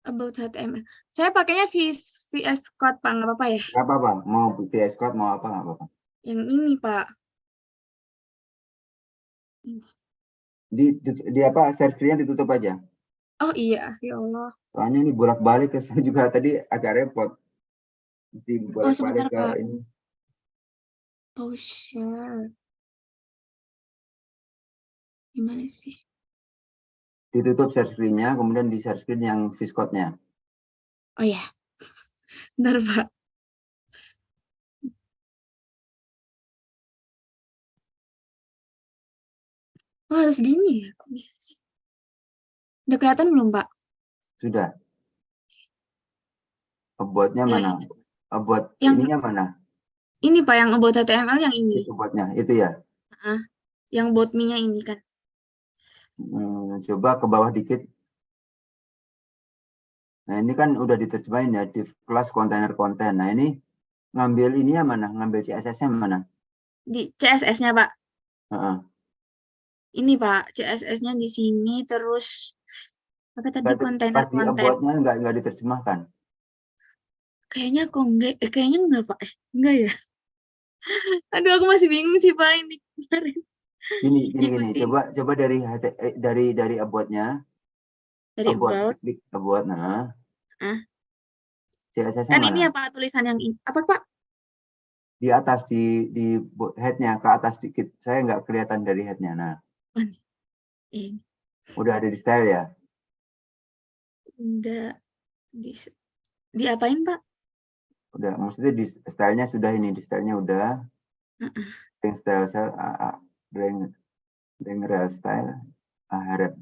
About HTML. Saya pakainya VS Code, Pak, nggak apa-apa ya? Nggak apa-apa, mau VS Code, mau apa, nggak apa-apa. Yang ini, Pak. Di apa, share screen-nya ditutup aja. Oh iya, ya Allah. Soalnya ini bolak-balik ke saya juga tadi agak repot. Mesti Oh sebentar bolak-balik ke Pak. ini. Oh share. Gimana sih? Ditutup share screen-nya, kemudian di share screen yang Viscode-nya. Oh ya. Bentar Pak. Oh harus gini ya? Kok bisa sih? Udah kelihatan belum Pak? Sudah. About-nya Ya, mana? About yang ininya mana? ini Pak, yang about HTML yang ini. Itu about-nya, itu ya. Yang about me-nya ini kan. Coba ke bawah dikit. Nah, ini kan udah diterjemahin ya, div class container content. Nah, ini ngambil ininya mana? Ngambil CSS-nya mana? Di CSS-nya Pak. Heeh. Ini Pak, CSS-nya di sini terus apa tadi kontainer Pas di konten. about-nya nggak diterjemahkan. Kayaknya kok enggak, kayaknya enggak Pak. Enggak ya? Aduh aku masih bingung sih Pak ini. Gini. Ikuti Coba dari about-nya. dari about. Klik about. Nah, CSS-nya Kan mana? ini apa tulisan yang ini? Apa Pak? Di atas di head-nya ke atas dikit. Saya nggak kelihatan dari head-nya. Nah, Ini udah ada di style ya. udah diapain Pak? Udah, maksudnya di stylenya sudah ini, di stylenya udah. Yang style real style. Harap.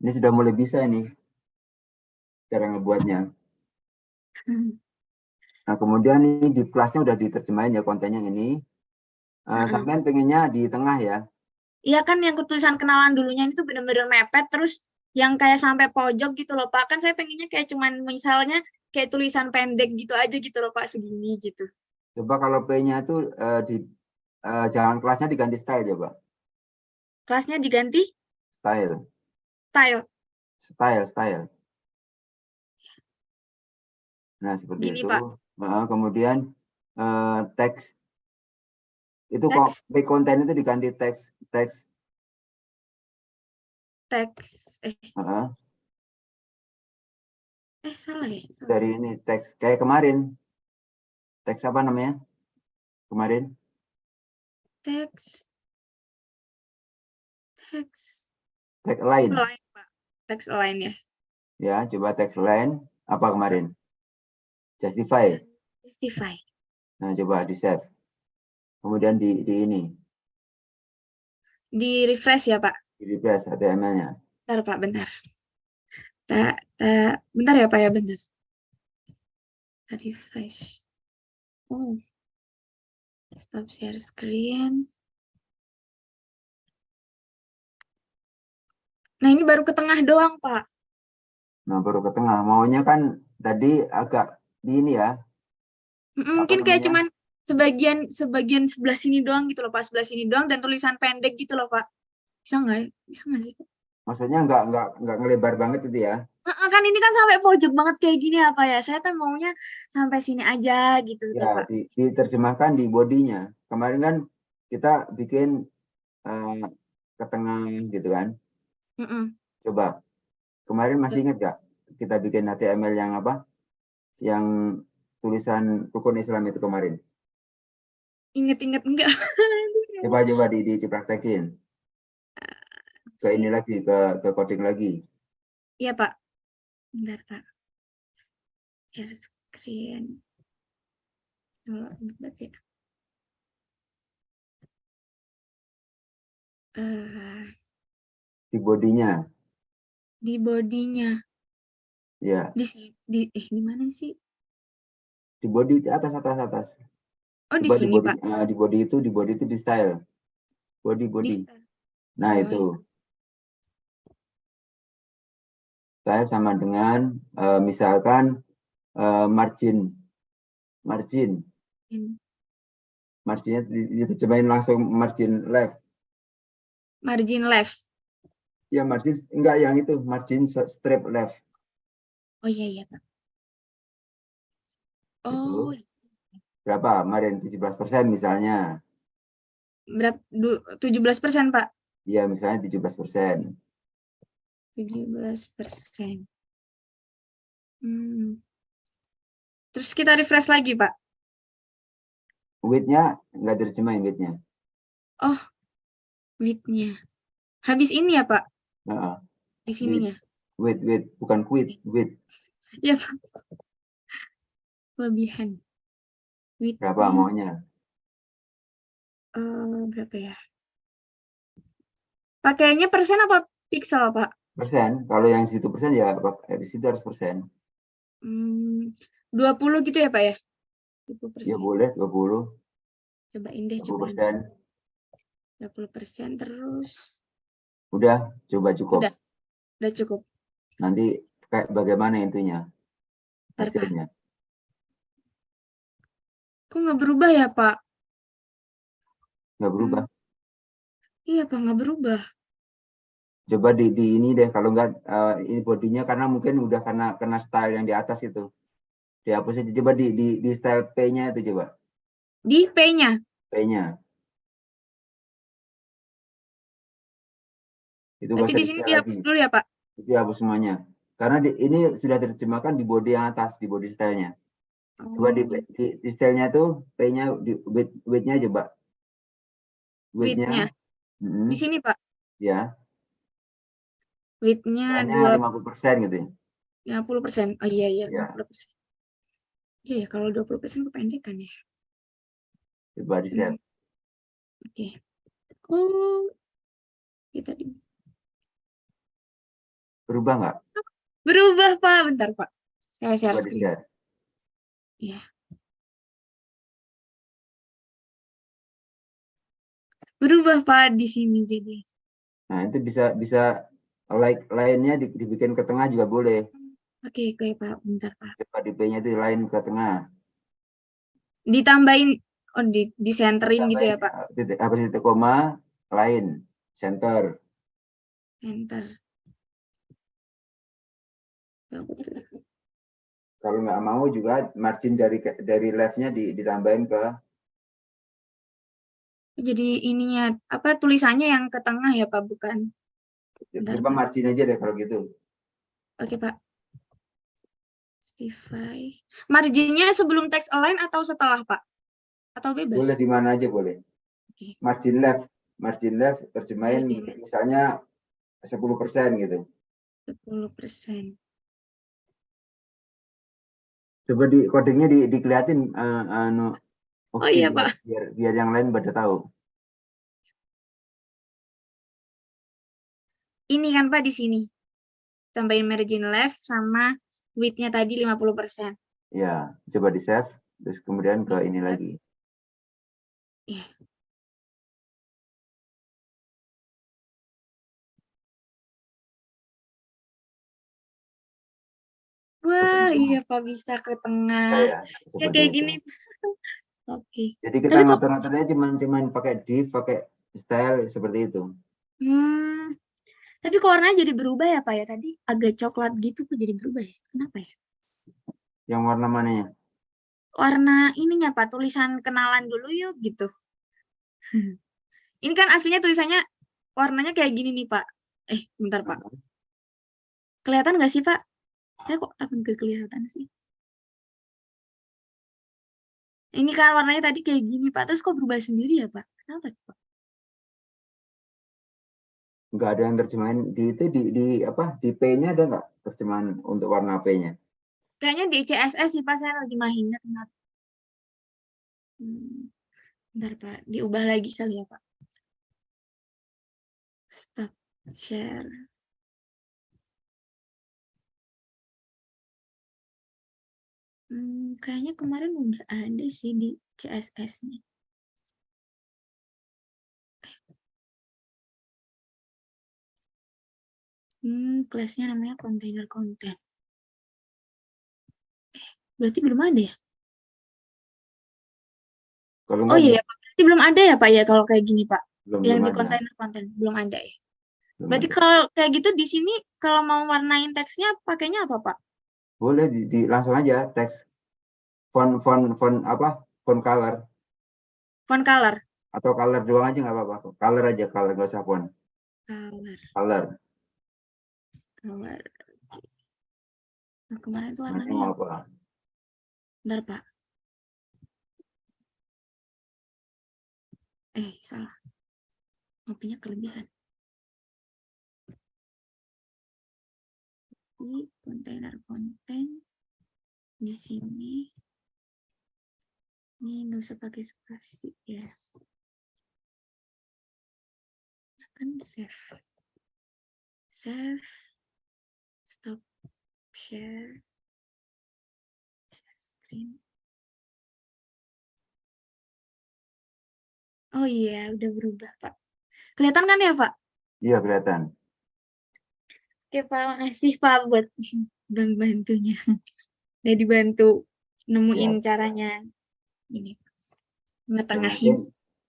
Ini sudah mulai bisa ini cara ngebuatnya. Nah, kemudian ini di kelasnya udah diterjemahin ya kontennya ini. Sampai pengennya di tengah ya. Iya kan yang tulisan kenalan dulunya itu bener-bener mepet terus yang kayak sampai pojok gitu loh Pak. Kan saya pengennya kayak cuman misalnya kayak tulisan pendek gitu aja gitu loh Pak, segini gitu. Coba kalau P-nya itu jangan kelasnya diganti style coba. Kelasnya diganti Style. style. Nah, seperti Gini itu. Pak. Kemudian teks. Itu Teks. kok konten itu diganti teks. Salah ya? Salah. Dari ini teks kayak kemarin. Teks apa namanya? Kemarin. Teks Tagline. align Pak. Teks align ya. Ya, coba tagline apa kemarin? Justify. Nah, coba di save. Kemudian di ini. Di refresh ya Pak. Di refresh HTML-nya. Bentar Pak, bentar. Bentar ya Pak ya, bentar. Refresh. Oh. Stop share screen. Nah, ini baru ke tengah doang, Pak. Nah, baru ke tengah. Maunya kan tadi agak di ini ya. Mungkin kayak cuman sebagian sebelah sini doang gitu loh, Pak. Sebelah sini doang dan tulisan pendek gitu loh, Pak. Bisa nggak sih? Maksudnya nggak ngelebar banget itu ya? Kan ini kan sampai pojok banget kayak gini apa ya? Saya tuh maunya sampai sini aja gitu, Ya, Pak. diterjemahkan di bodinya. Kemarin kan kita bikin ke tengah gitu kan? Coba. Kemarin masih ingat nggak kita bikin HTML yang apa? Yang tulisan rukun Islam itu kemarin. Ingat enggak? Coba dipraktekin. Ke ini lagi, ke coding lagi. Iya, Pak. Bentar, Pak. Share screen. Berarti di bodinya. Di bodinya. Ya. Di mana sih? Di body atas. Oh, di sini, Pak. Di body itu di style. Body. Nah, itu. Style sama dengan misalkan margin. Marginnya diterjemahin langsung margin left. Margin left. Ya, margin enggak yang itu, margin strip left. Oh iya, Pak. Oh. Itu. Berapa? Kemarin 17% misalnya. Berapa? 17%, Pak. Ya, misalnya 17%. 17%. Terus kita refresh lagi, Pak. Width-nya nggak terjemahin width-nya. Oh, width-nya. Habis ini ya, Pak? Heeh. Di sininya. Width, bukan quit, width. Ya, Pak. Kelebihan. Berapa Width-nya maunya? berapa ya? Pakainya persen apa pixel, Pak? Persen. Kalau yang situ persen ya di situ harus persen. 20 gitu ya, Pak ya? 20%. Ya boleh 20. Cobain deh, 20%. 20% terus. Udah, coba cukup. Udah cukup. Nanti kayak bagaimana intinya Bentar, Pak. hasilnya. Kok nggak berubah ya, Pak? Nggak berubah. Iya, Pak, nggak berubah. Coba di ini deh, kalau nggak ini bodinya karena mungkin udah kena style yang di atas itu. Dihapus aja, coba di style P-nya itu coba. Di P-nya. P-nya. Itu Berarti di sini dihapus dulu ya, Pak? Itu dihapus semuanya. Karena ini sudah diterjemahkan di body yang atas, di body style-nya. Coba di style-nya tuh P-nya, width-nya coba. Width-nya. Di sini, Pak? Ya. Width-nya 50% gitu ya. 50%. Oh iya, Ya. 50%. Iya ya, kalau 20% kependekan ya. Coba di-save. Oke. Oh, kita Berubah nggak? berubah, Pak. Bentar, Pak. Saya share Coba screen. di-share. Iya. Berubah, Pak, di sini jadi. Nah, itu bisa like lainnya dibikin ke tengah juga boleh. Oke, Pak. Bentar, Pak. Coba di P-nya itu lain ke tengah. Ditambahin, disenterin gitu ya, Pak? Titik koma, lain, center. Enter. Kalau nggak mau juga margin dari left-nya ditambahin ke. Jadi ininya, apa, tulisannya yang ke tengah ya, Pak? Bukan. Bentar, Coba Pak. margin aja deh kalau gitu. Oke, Pak. Justify. Marginnya sebelum text align atau setelah, Pak? Atau bebas? Boleh di mana aja boleh. Oke. Margin left terjemahin misalnya 10% gitu. 10%. Coba di codingnya dikeliatin Oh iya, Pak. Biar yang lain pada tahu. Ini kan, Pak, di sini. Tambahin margin left sama width-nya tadi 50%. Ya, coba di save terus kemudian ke ini lagi. Iya. Wah, iya, Pak, bisa ke tengah. Ya kayak gini. Oke. Jadi kita ngatur-ngaturnya cuman pakai div, pakai style seperti itu. Tapi kok warnanya jadi berubah ya, Pak ya? Tadi agak coklat gitu kok jadi berubah ya? Kenapa ya? Yang warna mananya? Warna ininya, Pak, tulisan kenalan dulu yuk gitu. Ini kan aslinya tulisannya warnanya kayak gini nih, Pak. Bentar, Pak. Kelihatan nggak sih, Pak? Saya kok takut nggak kelihatan sih. Ini kan warnanya tadi kayak gini, Pak. Terus kok berubah sendiri ya, Pak? Kenapa, Pak? Nggak ada yang terjemahin di P-nya ada nggak terjemahan untuk warna P-nya? Kayaknya di CSS sih, Pak, saya terjemahinnya. Bentar, Pak. Diubah lagi kali ya, Pak. Stop share. Kayaknya kemarin udah ada sih di CSS-nya. Kelasnya namanya container content. Berarti belum ada ya? Oh iya, Pak. Berarti belum ada ya, Pak ya, kalau kayak gini, Pak? Yang di container content belum ada ya? Berarti kalau kayak gitu di sini kalau mau warnain teksnya pakainya apa, Pak? Boleh langsung aja teks font color. Font color. Atau color doang aja nggak apa-apa. Color aja, color nggak usah font. Color. Oke. Nah, kemarin itu Namanya warnanya mau apa? bentar, Pak. Salah. Kopinya kelebihan. Di kontainer konten di sini. Ini nggak usah pakai spasi ya. Kan save. Save. Stop share. Share screen. Oh iya, udah berubah, Pak. Kelihatan kan ya, Pak? Iya, kelihatan. Oke, Pak. Makasih, Pak, buat bantunya. Udah dibantu nemuin caranya. Ini. Ya, Ngetengahim. mungkin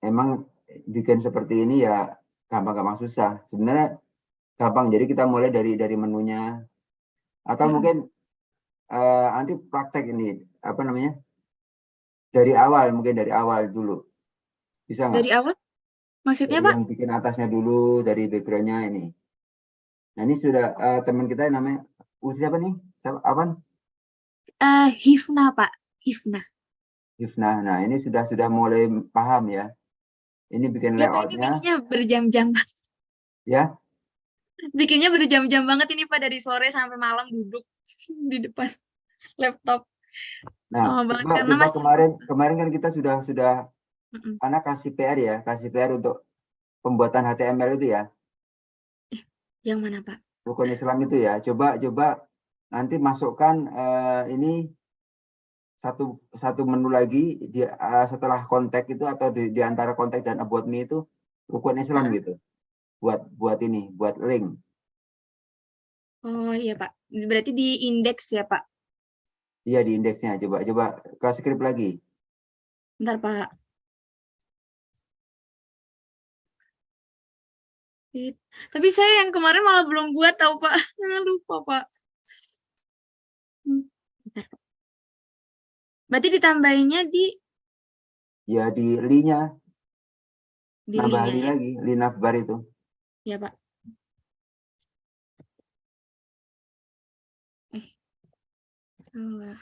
emang bikin seperti ini ya gampang-gampang susah. Sebenarnya gampang. Jadi kita mulai dari menunya. Atau mungkin nanti praktek ini, apa namanya? Dari awal, mungkin dari awal dulu. Bisa nggak? Dari awal? Maksudnya, Dari Pak? yang bikin atasnya dulu, dari background-nya ini. Nah, ini sudah teman kita yang namanya, siapa nih? Siapa, apa? Hifna, Pak. Hifna. Hifnah. Nah, ini sudah mulai paham ya. Ini bikin Ya, Pak, ini layoutnya. bikinnya berjam-jam. Ya. Bikinnya berjam-jam banget ini, Pak. Dari sore sampai malam duduk di depan laptop. Nah, Banget. coba Karena masih... kemarin kan kita sudah anak kasih PR ya, untuk pembuatan HTML itu ya. Yang mana, Pak? Rukun Islam itu ya. Coba nanti masukkan ini satu menu lagi setelah kontak itu, atau di antara kontak dan about me itu rukun Islam gitu. Buat link. Oh iya, Pak. Berarti di indeks ya, Pak? Iya, di indeksnya. Coba ke script lagi. Bentar, Pak. Tapi saya yang kemarin malah belum buat, tahu, Pak. Lupa, Pak. Bentar, Pak. Berarti ditambahinnya di... Ya, di li-nya. Di Nambah li-nya li ya? lagi, li navbar itu. Ya, Pak. Salah.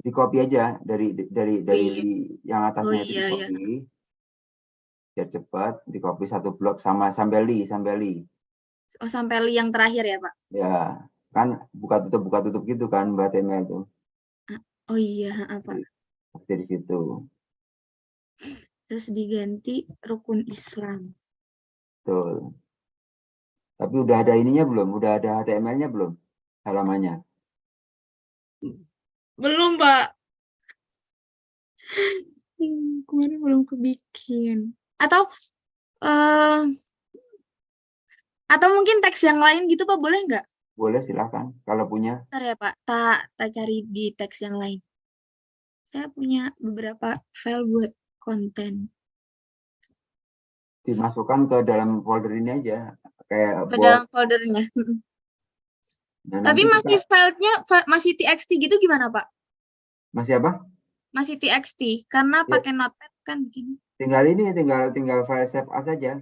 Di copy aja dari li yang atasnya itu iya, di copy. Biar cepat, di copy satu blok sampai li. Oh, sampai li yang terakhir ya, Pak? Ya, kan buka tutup gitu kan Mbak HTML itu. Oh iya, Pak. Dari situ. Terus diganti rukun Islam. Betul. Tapi udah ada ininya belum? Udah ada HTML-nya belum? Halamannya. Belum, Pak. Kemarin belum kebikin. Atau mungkin teks yang lain gitu, Pak, boleh nggak? Boleh, silahkan kalau punya. Bentar ya, Pak. Tak cari di teks yang lain. Saya punya beberapa file buat konten. Dimasukkan ke dalam folder ini aja. Kayak Ke dalam foldernya. Nah, tapi masih kita... filenya masih txt gitu gimana, Pak? Masih apa? Masih txt, karena pakai notepad kan begini. Tinggal file save as saja.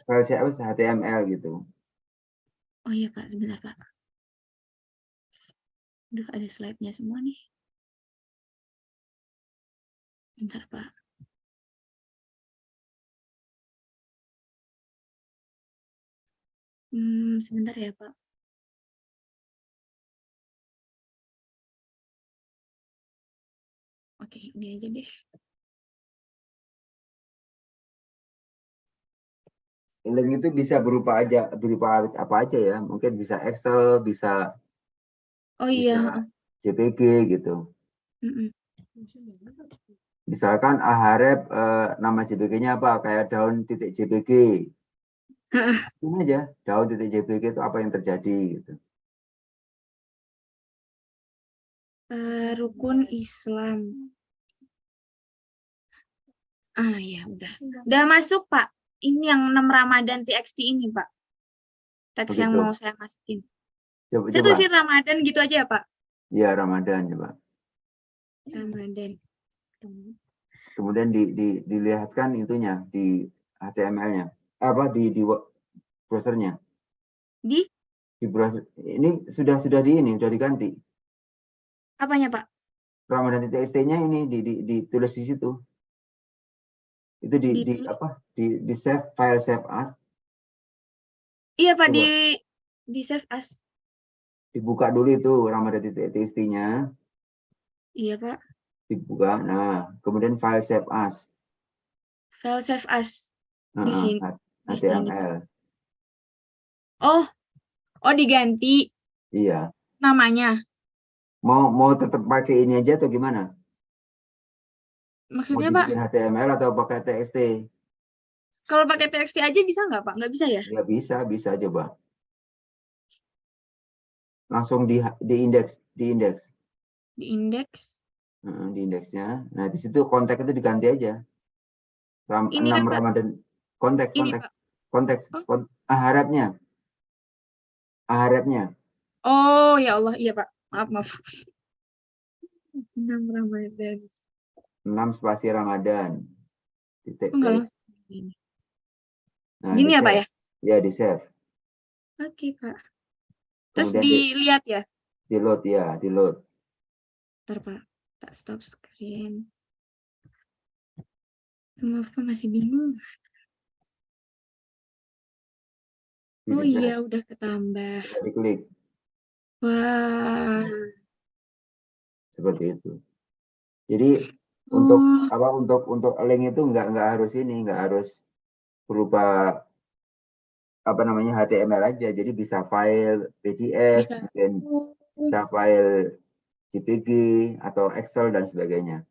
File save as HTML gitu. Oh iya, Pak, sebentar, Pak. Aduh, ada slide-nya semua nih. Bentar, Pak. Sebentar ya, Pak. Oke, ini aja deh. Link itu bisa berupa apa aja ya. Mungkin bisa Excel, bisa iya, JPG gitu. Misalkan Aharep nama JPG-nya apa? Kayak daun.jpg. Ini aja, daun.jpg itu apa yang terjadi gitu. Rukun Islam. Ya udah. Udah masuk, Pak. Ini yang 6 Ramadan TXT ini, Pak. Teks yang mau saya masukin. Saya tulisin Ramadan gitu aja ya, Pak? Iya, Ramadan coba. Ramadan. Kemudian dilihatkan itunya di HTML-nya. Di browsernya. Di Di browser ini sudah diganti. apanya, Pak? Ramadan.txt-nya ini ditulis di situ. Itu Ditulis. di save file save as. Iya, Pak, Coba. di save as. Dibuka dulu itu Ramadan.txt-nya. Iya, Pak. Dibuka. Nah, kemudian file save as. File save as di Heeh, sini. Di sini, Pak. HTML. Oh, diganti Iya. namanya. Mau tetap pakai ini aja atau gimana? Mau Maksudnya, Pak, dibikin HTML atau pakai TXT? kalau pakai TXT aja bisa nggak, Pak? Nggak bisa ya? Ya bisa coba. Langsung di indeks. Di indeks. Di indeksnya. Nah, di situ kontak itu diganti aja. Ini 6 kan, Pak. Ramadan. Ini, Pak. Konteks. Oh. Aharatnya. Oh, ya Allah. Iya, Pak. Maaf. 6 Ramadan. 6 spasi Ramadan. Enggak langsung. Nah, Gini ya, Pak ya? Ya, di save. Oke, Pak. Terus Kemudian dilihat ya? di load. Ntar, Pak. Tak stop screen. Maaf, Pak, masih bingung. Oh iya, udah ketambah. Coba diklik. Wah. Seperti itu. Jadi untuk link itu nggak harus nggak harus berupa HTML aja. Jadi bisa file PDF, Bisa. bisa file JPG atau Excel dan sebagainya.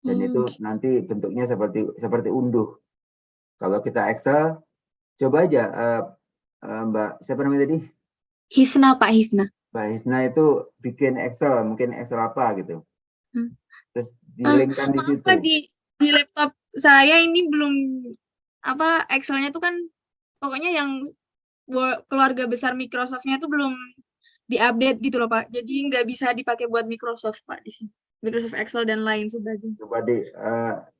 Dan itu nanti bentuknya seperti unduh. Kalau kita Excel, coba aja Mbak siapa namanya tadi? Hisna, Pak Hisna. Mbak Hisna itu bikin Excel, mungkin Excel apa gitu. Terus di-linkkan di situ. Pak, di laptop saya ini belum Excel-nya tuh kan pokoknya yang keluarga besar Microsoft-nya tuh belum diupdate gitu loh, Pak. Jadi nggak bisa dipakai buat Microsoft, Pak, di sini. Microsoft Excel dan lain sebagainya. Coba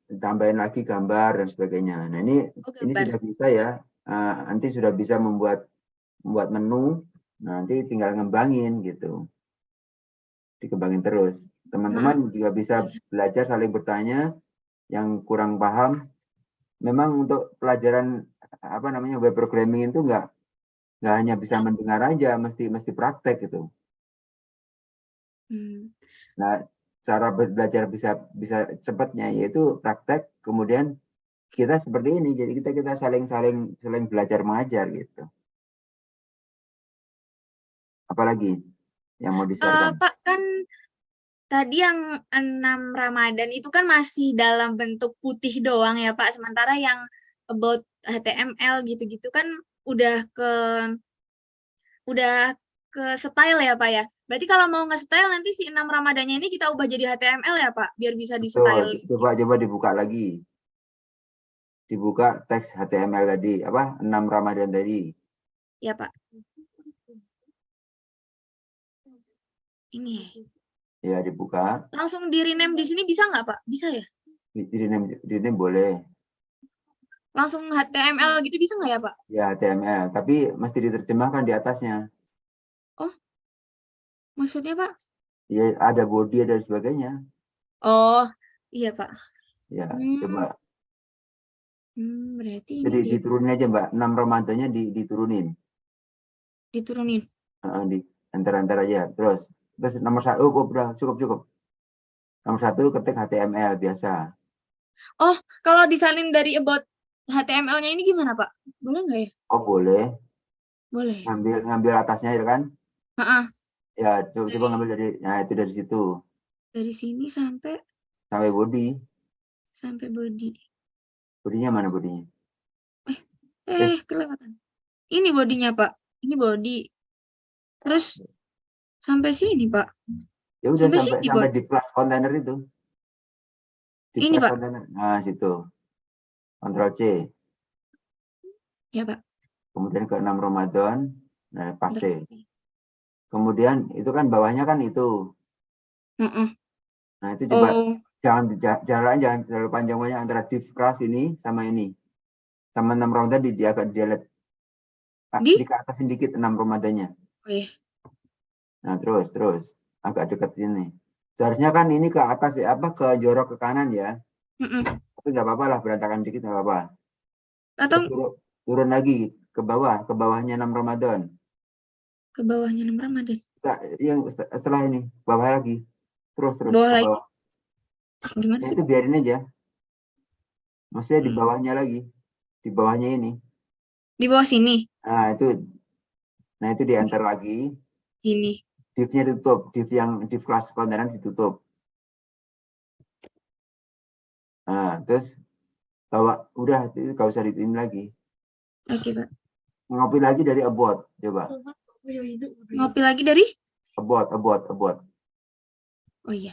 tambahin lagi gambar dan sebagainya. Nah, ini sudah bisa ya. Nanti sudah bisa membuat menu. Nanti tinggal ngembangin gitu. Dikembangin terus. Teman-teman juga bisa belajar saling bertanya yang kurang paham. Memang untuk pelajaran web programming itu nggak hanya bisa mendengar aja, mesti praktek gitu. Nah, cara belajar bisa cepatnya yaitu praktek, kemudian kita seperti ini, jadi kita saling belajar mengajar gitu. Apalagi yang mau di-share-kan? Pak, kan tadi yang 6 Ramadan itu kan masih dalam bentuk putih doang ya, Pak. Sementara yang about HTML gitu-gitu kan udah ke style ya, Pak ya. Berarti kalau mau nge-style nanti si 6 Ramadannya ini kita ubah jadi HTML ya, Pak, biar bisa di-style. Coba dibuka lagi. Dibuka teks HTML tadi, 6 Ramadan tadi. Ya, Pak. Ini. Ya, dibuka. Langsung di-rename di sini bisa nggak, Pak? Bisa ya? Di-rename boleh. Langsung HTML gitu bisa nggak ya, Pak? Ya, HTML. Tapi mesti diterjemahkan di atasnya. Oh, maksudnya, Pak? Ya, ada body dan sebagainya. Oh, iya, Pak. Ya, coba. Berarti Jadi ini diturunin aja, Mbak. 6 Ramadannya diturunin. diturunin. Di enter aja. Terus nomor 1, udah cukup. Nomor 1 ketik HTML biasa. Oh, kalau disalin dari about HTML-nya ini gimana, Pak? Boleh nggak ya? Oh, boleh. Boleh. Ngambil atasnya ya kan? Ya, coba ngambil itu dari situ. Dari sini sampai body. Sampai body. Bodinya mana bodinya? Kelewatan. Ini bodinya, Pak. Ini body. Terus sampai sini, Pak. Ya udah sampai di plus container itu. Di ini, plus Pak. Container. Nah, situ. Ctrl C. Ya, Pak. Kemudian ke 6 Ramadan. Nah, paste. Kemudian itu kan bawahnya kan itu. Nah, itu coba Jaraknya jangan terlalu panjang banyak antara div kelas ini sama ini. Sama 6 Ramadan di agak delete. Di? Ke atas sedikit 6 Ramadannya. Oh iya. Nah, terus agak dekat sini. Seharusnya kan ini ke atas ya, ke jorok ke kanan ya. Tapi nggak apa-apa lah, berantakan dikit nggak apa-apa. Atau Turun lagi ke bawahnya 6 Ramadan. ke bawahnya 6 Ramadan. Yang setelah ini, bawah lagi. Terus Bawah ke lagi. bawah. Gimana Nah, sih? itu biarin aja. Maksudnya di bawahnya lagi. Di bawahnya ini. Di bawah sini. Nah, itu di enter lagi. Ini. Div-nya ditutup. Div kelas kontenan ditutup. Nah, terus udah itu gak usah ditin lagi. Oke, Pak. Ngopi lagi dari about, coba. Ngopi lagi dari? About. Oh iya.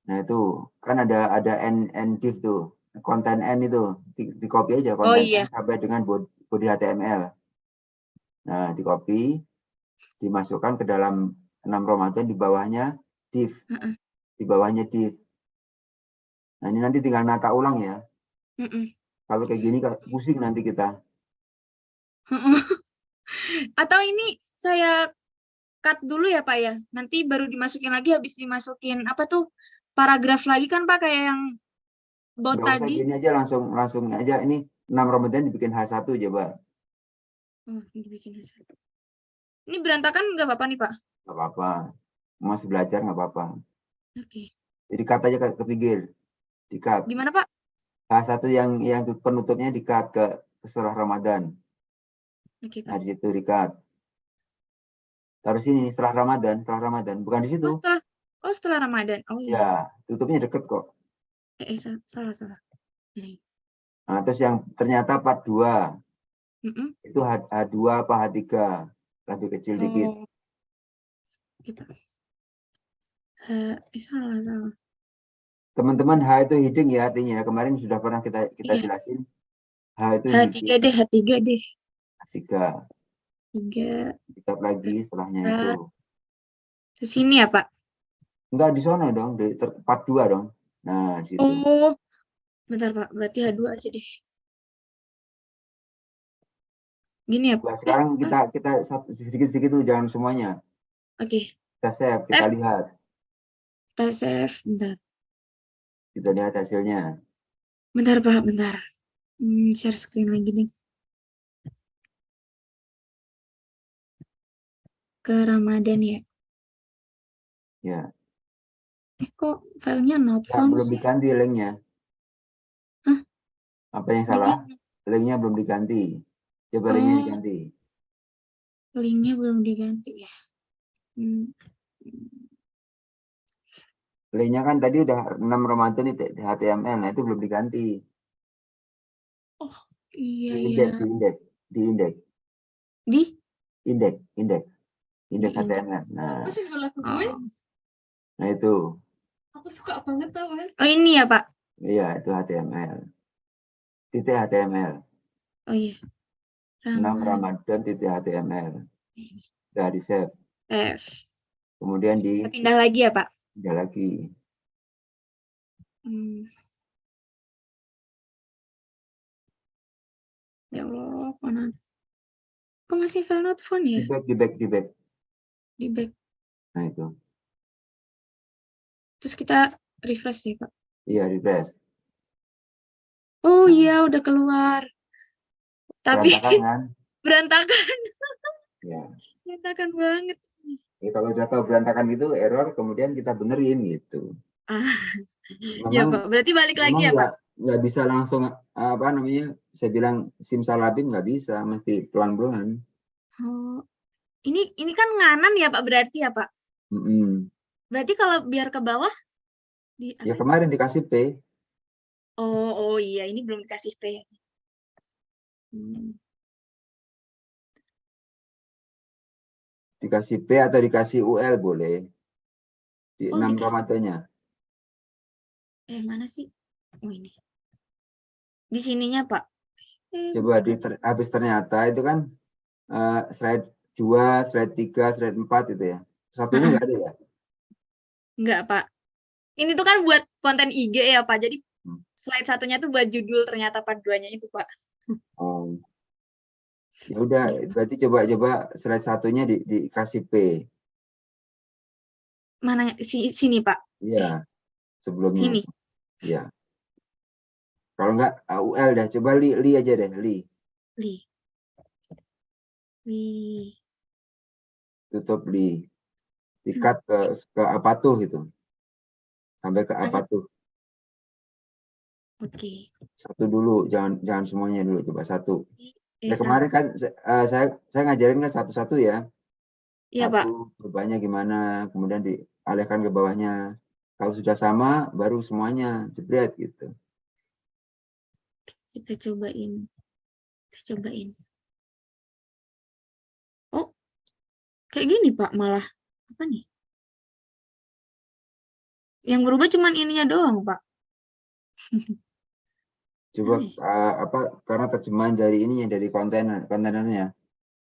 Nah, itu kan ada n div tuh. Konten n itu di copy aja Oh konten iya. n sampai dengan body HTML. Nah, di copy, dimasukkan ke dalam 6 Ramadan di bawahnya div. Di bawahnya div. Nah, ini nanti tinggal nata ulang ya. Kalau kayak gini pusing nanti kita. Atau ini saya cut dulu ya Pak ya. Nanti baru dimasukin lagi, habis dimasukin apa tuh paragraf lagi kan Pak, kayak yang bot Nggak usah tadi. gini aja, langsung aja. Ini 6 Ramadan dibikin H1 coba. Oh, dibikin H1. Ini berantakan nggak apa-apa nih Pak? Nggak apa-apa. Masih belajar nggak apa-apa. Oke. Jadi cut aja ke pinggir. Di-cut. Gimana Pak? H1 yang penutupnya di-cut ke setelah Ramadan. Oke, Pak. Nah, di situ di-cut. Taruh sini setelah Ramadan, bukan di situ. Setelah Ramadan. Oh iya. Ya, tutupnya deket kok. Salah. Nah, terus yang ternyata part 2. Itu H2 apa H3? Lebih kecil dikit. Oke, Pak. Salah. Teman-teman, H itu heading ya artinya. Kemarin sudah pernah kita jelasin. H itu H3 deh. H3. 3 lagi setelahnya itu. Ke sini ya, Pak? Enggak, di sana dong, di part 2 dong. Nah, di situ. Oh. Bentar, Pak. Berarti H2 aja deh. Gini ya, Pak. Sekarang kita sedikit-sedikit tuh, jangan semuanya. Oke. Kita save, kita lihat. Kita save, bentar. Kita lihat hasilnya. Bentar, Pak, bentar. Share screen lagi nih. Ke Ramadan ya? Ya. Kok filenya not found Belum sih? diganti linknya. Hah? Apa yang salah? Linknya belum diganti. Coba linknya diganti. Linknya belum diganti ya. Linknya kan tadi udah 6 Ramadan di HTML, nah itu belum diganti. Oh iya Di indeks HTML. Nah itu. Aku suka banget tau. Oh ini ya Pak? Iya, itu HTML. Titik HTML. Oh iya. 6 Ramadan titik HTML. Sudah di save. Kemudian pindah lagi ya Pak? Pindah lagi. Ya Allah, mana? Kok masih file not found ya? Di back. Di back. Nah itu. Terus kita refresh ya Pak? Iya, refresh. Oh iya, udah keluar. Tapi berantakan kan? Berantakan. Ya. Berantakan banget. Ya, kalau udah tahu berantakan gitu, error, kemudian kita benerin gitu. Ya Pak, berarti balik lagi ya Pak? Nggak bisa langsung, saya bilang simsalabim nggak bisa, mesti pelan-pelan. Oh, ini kan nganan ya Pak, berarti ya Pak? Berarti kalau biar ke bawah? Ya kemarin dikasih P. Oh iya, ini belum dikasih P. Dikasih P atau dikasih UL boleh. Di 6 Ramadannya. Mana sih? Oh ini. Di sininya Pak. Coba habis ternyata itu kan slide 2, slide 3, slide 4 itu ya. Satunya nggak ada ya? Enggak Pak. ini tuh kan buat konten IG ya Pak. Jadi Hmm. slide satunya tuh buat judul, ternyata part 2-nya itu Pak. Oh. Ya udah, berarti coba slide satunya dikasih P. Mana sini Pak? Iya, sebelumnya. Sini. Ya. Kalau enggak AUL dah, coba li aja deh, li. Tutup li. Dikat ke apa tuh gitu. Sampai ke apa tuh. Oke. Satu dulu, jangan semuanya dulu, coba satu. Ya Satu. kemarin kan saya ngajarin kan satu-satu ya. Iya Pak. Satu perubahannya gimana, kemudian dialihkan ke bawahnya. Kalau sudah sama, baru semuanya jebret gitu. Kita cobain. Oh, kayak gini Pak malah. Apa nih? Yang berubah cuman ininya doang Pak. Coba karena terjemahan dari ininya, dari kontainernya.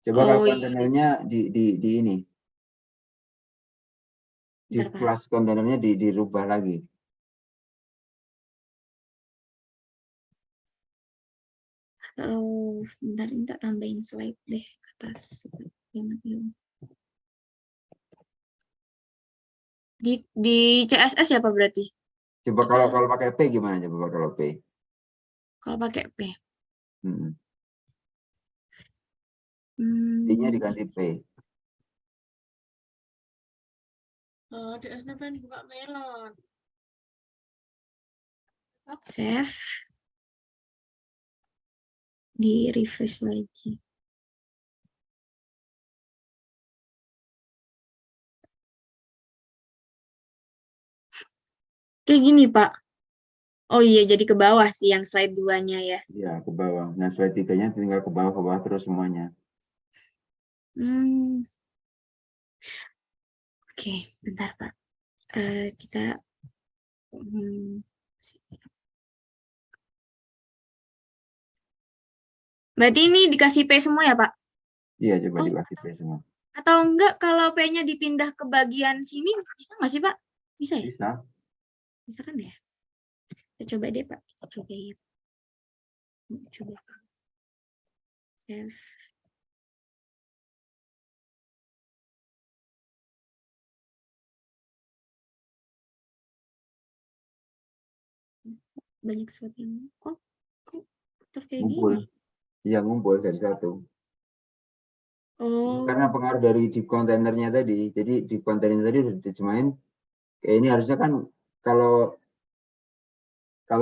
Coba kalau Oh, iya. kontainernya di ini. Di Bentar, Pak. kelas kontainernya dirubah lagi. Bentar, minta tambahin slide deh ke atas. Di CSS ya Pak berarti? Coba kalau pakai P gimana coba kalau P? Kalau pakai P. P-nya diganti P. DS-nya pengen buka melon. Save. Di refresh lagi. Kayak gini Pak. Oh iya, jadi ke bawah sih yang slide 2-nya ya. Iya, ke bawah. Nah, slide 3-nya tinggal ke bawah terus semuanya. Oke, bentar Pak. Kita berarti ini dikasih P semua ya Pak? Iya, coba dikasih P semua. Atau enggak kalau P-nya dipindah ke bagian sini, bisa nggak sih Pak? Bisa ya? Bisa. Bisa kan ya? Kita coba deh Pak. Kita cobain. Coba. Save. Banyak slide yang kok kayak Ngumpul. gini. Iya, ngumpul dari satu. Oh. Karena pengaruh dari di kontainernya tadi. Jadi di kontainer tadi udah diterjemahin. Kayak ini harusnya kan kalau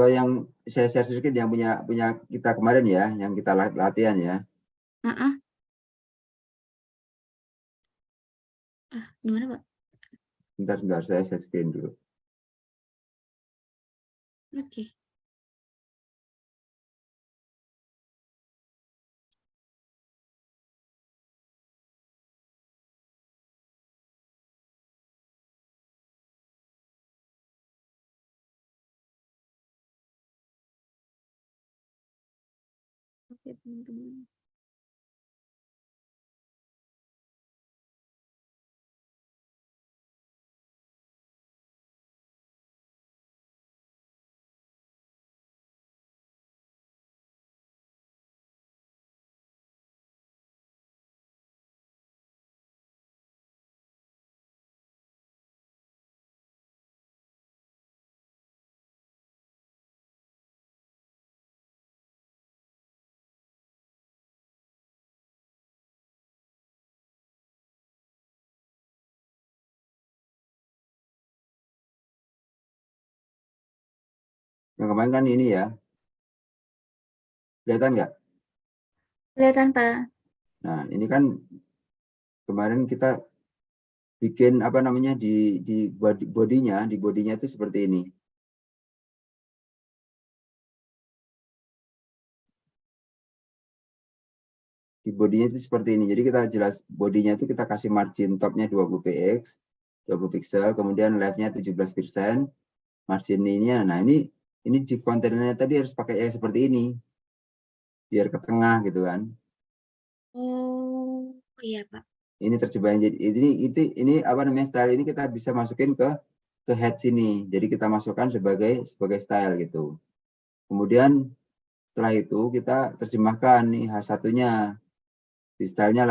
yang saya share sedikit yang punya kita kemarin ya, yang kita latihan ya. Gimana Pak? Sebentar, saya share screen dulu. Oke. Oke, teman-teman. Yang kemarin kan ini ya. Kelihatan nggak? Kelihatan Pak. Nah, ini kan kemarin kita bikin apa namanya di bodinya itu seperti ini. Di bodinya itu seperti ini. Jadi kita jelas bodinya itu kita kasih margin topnya 20 px, 20 pixel, kemudian leftnya 17%, margin ininya. Nah, ini di kontainernya tadi harus pakai yang seperti ini. Biar ke tengah gitu kan. Oh, iya Pak. Ini terjemahan jadi ini apa namanya style ini kita bisa masukin ke ke head sini. Jadi kita masukkan sebagai style gitu. Kemudian setelah itu kita terjemahkan nih H1-nya. Di stylenya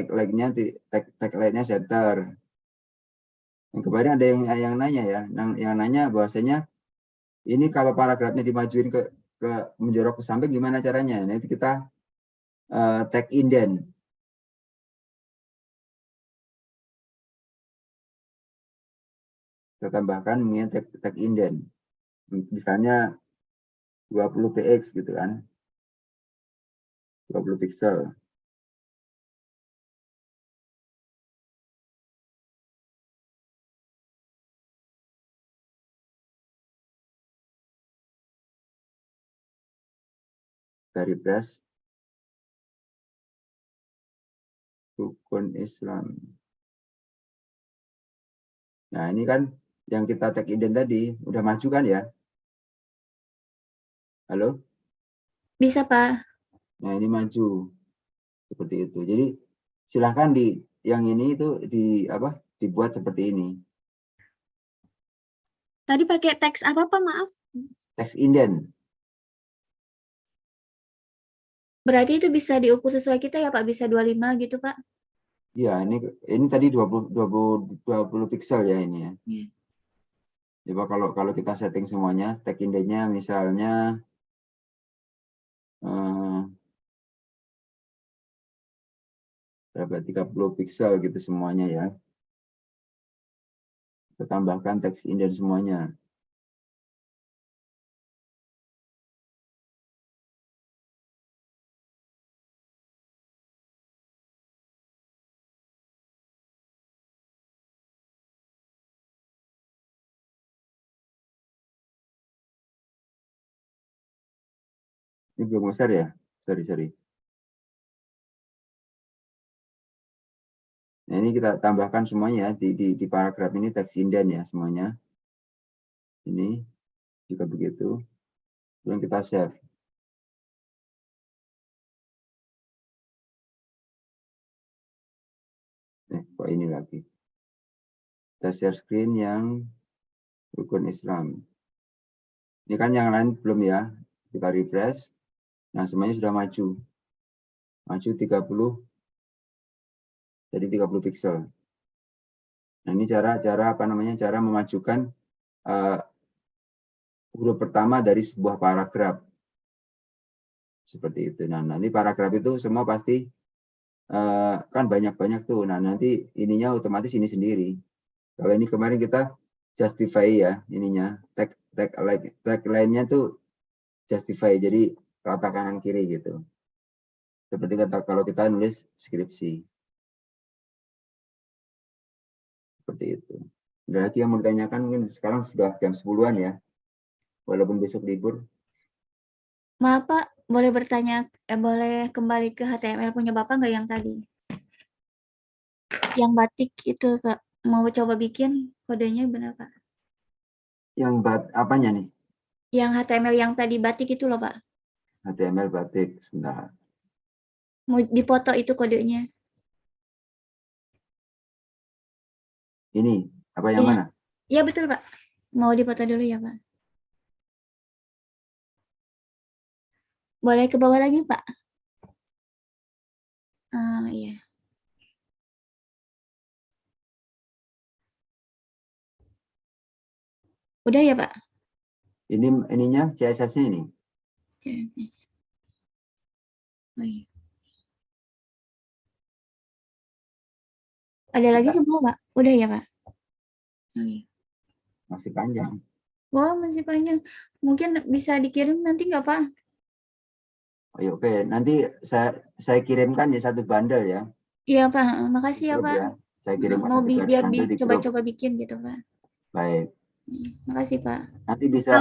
like-nya tagline-nya center. Yang kemarin ada yang nanya ya, yang nanya bahwasanya ini kalau paragrafnya dimajuin ke menjorok ke samping gimana caranya? Nah, itu kita tag indent. Kita tambahkan mungkin tag indent. Misalnya 20 px gitu kan. 20 pixel. Dari refresh. Rukun Islam. Nah, ini kan yang kita tag indent tadi udah maju kan ya? Halo? Bisa, Pak. Nah, ini maju. Seperti itu. Jadi silahkan yang ini itu dibuat seperti ini. Tadi pakai teks apa, Pak? Maaf. Teks indent. Berarti itu bisa diukur sesuai kita ya, Pak? Bisa 25 gitu, Pak? Iya, ini tadi 20 pixel ya ini ya. Iya. Coba kalau kita setting semuanya, tag indentnya misalnya berapa 30 pixel gitu semuanya ya. Kita tambahkan teks indent semuanya. Ini belum besar ya? Sorry. Nah, ini kita tambahkan semuanya di paragraf ini teks indent ya semuanya. Ini juga begitu. Kemudian kita save. Kok ini lagi. Kita share screen yang rukun Islam. Ini kan yang lain belum ya. Kita refresh. Nah, semuanya sudah maju. Maju 30 jadi 30 pixel. Nah, ini cara memajukan huruf pertama dari sebuah paragraf. Seperti itu. Nah, nanti paragraf itu semua pasti kan banyak-banyak tuh. Nah, nanti ininya otomatis ini sendiri. Kalau ini kemarin kita justify ya ininya. Tag lainnya tuh justify. Jadi rata kanan kiri gitu. Seperti kalau kita nulis skripsi. Seperti itu. Ada lagi yang mau ditanyakan, mungkin sekarang sudah jam 10-an ya. Walaupun besok libur. Maaf, Pak. Boleh boleh kembali ke HTML punya Bapak nggak yang tadi? Yang batik itu, Pak. Mau coba bikin kodenya benar, Pak? Yang apanya nih? Yang HTML yang tadi batik itu loh, Pak. HTML batik, sebentar. Mau dipoto itu kodenya. Ini, apa yang mana? Iya, betul, Pak. Mau dipoto dulu ya, Pak. Boleh ke bawah lagi, Pak? Iya. Udah ya, Pak? Ininya, CSS-nya ini. Oh, iya. Ada lagi ke bawah, Pak? Udah ya, Pak? Oh, iya. Masih panjang. Wah, masih panjang. Mungkin bisa dikirim nanti nggak, Pak? Oh, iya, oke. Nanti saya kirimkan ya satu bundle ya. Iya, Pak. Makasih ya, Grup Pak. ya. Saya kirimkan Mau satu biar bundle di grup. coba-coba bikin gitu, Pak. Baik. Makasih, Pak. Nanti bisa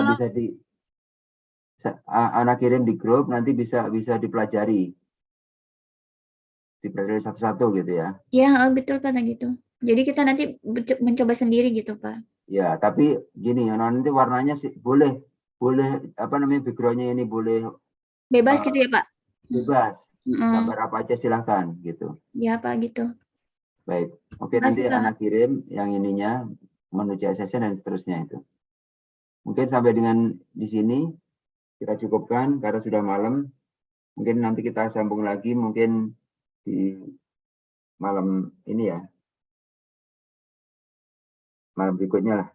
anak kirim di grup, nanti bisa dipelajari. Dipelajari satu-satu gitu ya. Iya, betul, Pak, gitu. Jadi kita nanti mencoba sendiri gitu, Pak. Ya, tapi gini, nanti warnanya sih boleh apa namanya backgroundnya ini boleh Bebas gitu ya, Pak? bebas. Gambar apa aja silahkan gitu. Ya, Pak, gitu. Baik. Oke, nanti Makasih, Pak. anak kirim yang ininya menuju ASN dan seterusnya itu. Mungkin sampai dengan di sini kita cukupkan karena sudah malam. Mungkin nanti kita sambung lagi mungkin di malam ini ya. Malam berikutnya lah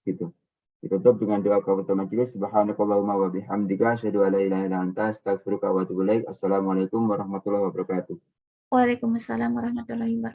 gitu. Ditutup dengan doa kafatul majelis. Subhanakallahumma wa bihamdika asyhadu an la ilaha illa anta astaghfiruka wa atubu ilaik. Assalamualaikum warahmatullahi wabarakatuh. Waalaikumsalam warahmatullahi wabarakatuh.